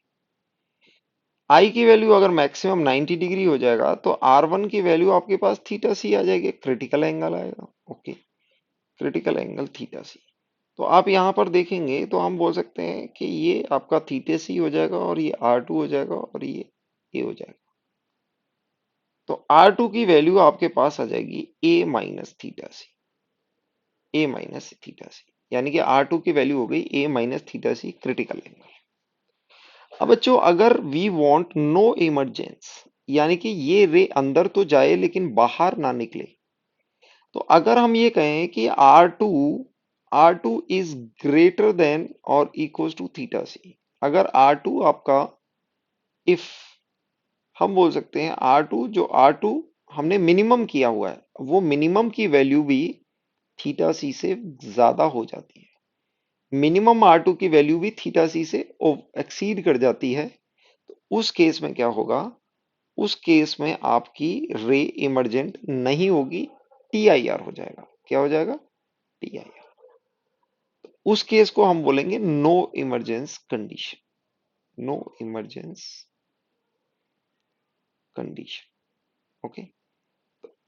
आई की वैल्यू अगर मैक्सिमम 90 डिग्री हो जाएगा तो आर वन की वैल्यू आपके पास थीटा सी आ जाएगी, क्रिटिकल एंगल आएगा। Okay, critical angle theta C. तो आप यहाँ पर देखेंगे तो हम बोल सकते हैं कि ये आपका थीटा सी हो जाएगा, और ये आर टू हो जाएगा, और ये हो जाएगा। तो आर टू की वैल्यू आपके पास आ जाएगी ए माइनस थीटा सी, ए माइनस थीटा सी, यानी कि आर टू की वैल्यू हो गई ए माइनस थीटा सी, क्रिटिकल एंगल। अब बच्चों अगर वी वांट नो इमरजेंस, यानी कि ये रे अंदर तो जाए लेकिन बाहर ना निकले, तो अगर हम ये कहें कि R2 इज ग्रेटर देन और इक्वल्स टू थीटा सी, अगर R2 आपका, इफ हम बोल सकते हैं R2 हमने मिनिमम किया हुआ है, वो मिनिमम की वैल्यू भी थीटा सी से ज्यादा हो जाती है, मिनिमम R2 की वैल्यू भी थीटा सी से एक्सीड कर जाती है, तो उस केस में क्या होगा, उस केस में आपकी रे इमरजेंट नहीं होगी, TIR हो जाएगा। क्या हो जाएगा, TIR। उस केस को हम बोलेंगे no emergence condition, no emergence condition. Okay,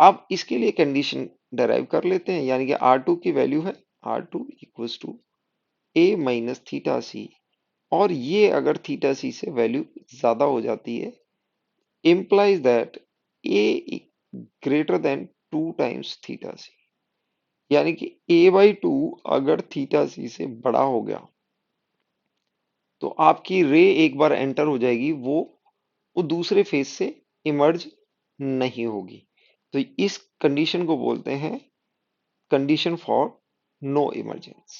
अब इसके लिए कंडीशन डराइव कर लेते हैं, यानी कि R2 की वैल्यू है R2 equals to A minus theta C, और ये अगर थीटा सी से वैल्यू ज्यादा हो जाती है, implies that a greater than 2 times theta C, यानी कि a/2 अगर थीटा सी से बड़ा हो गया तो आपकी रे एक बार एंटर हो जाएगी, वो दूसरे फेज से इमर्ज नहीं होगी। तो इस कंडीशन को बोलते हैं कंडीशन फॉर नो इमरजेंस।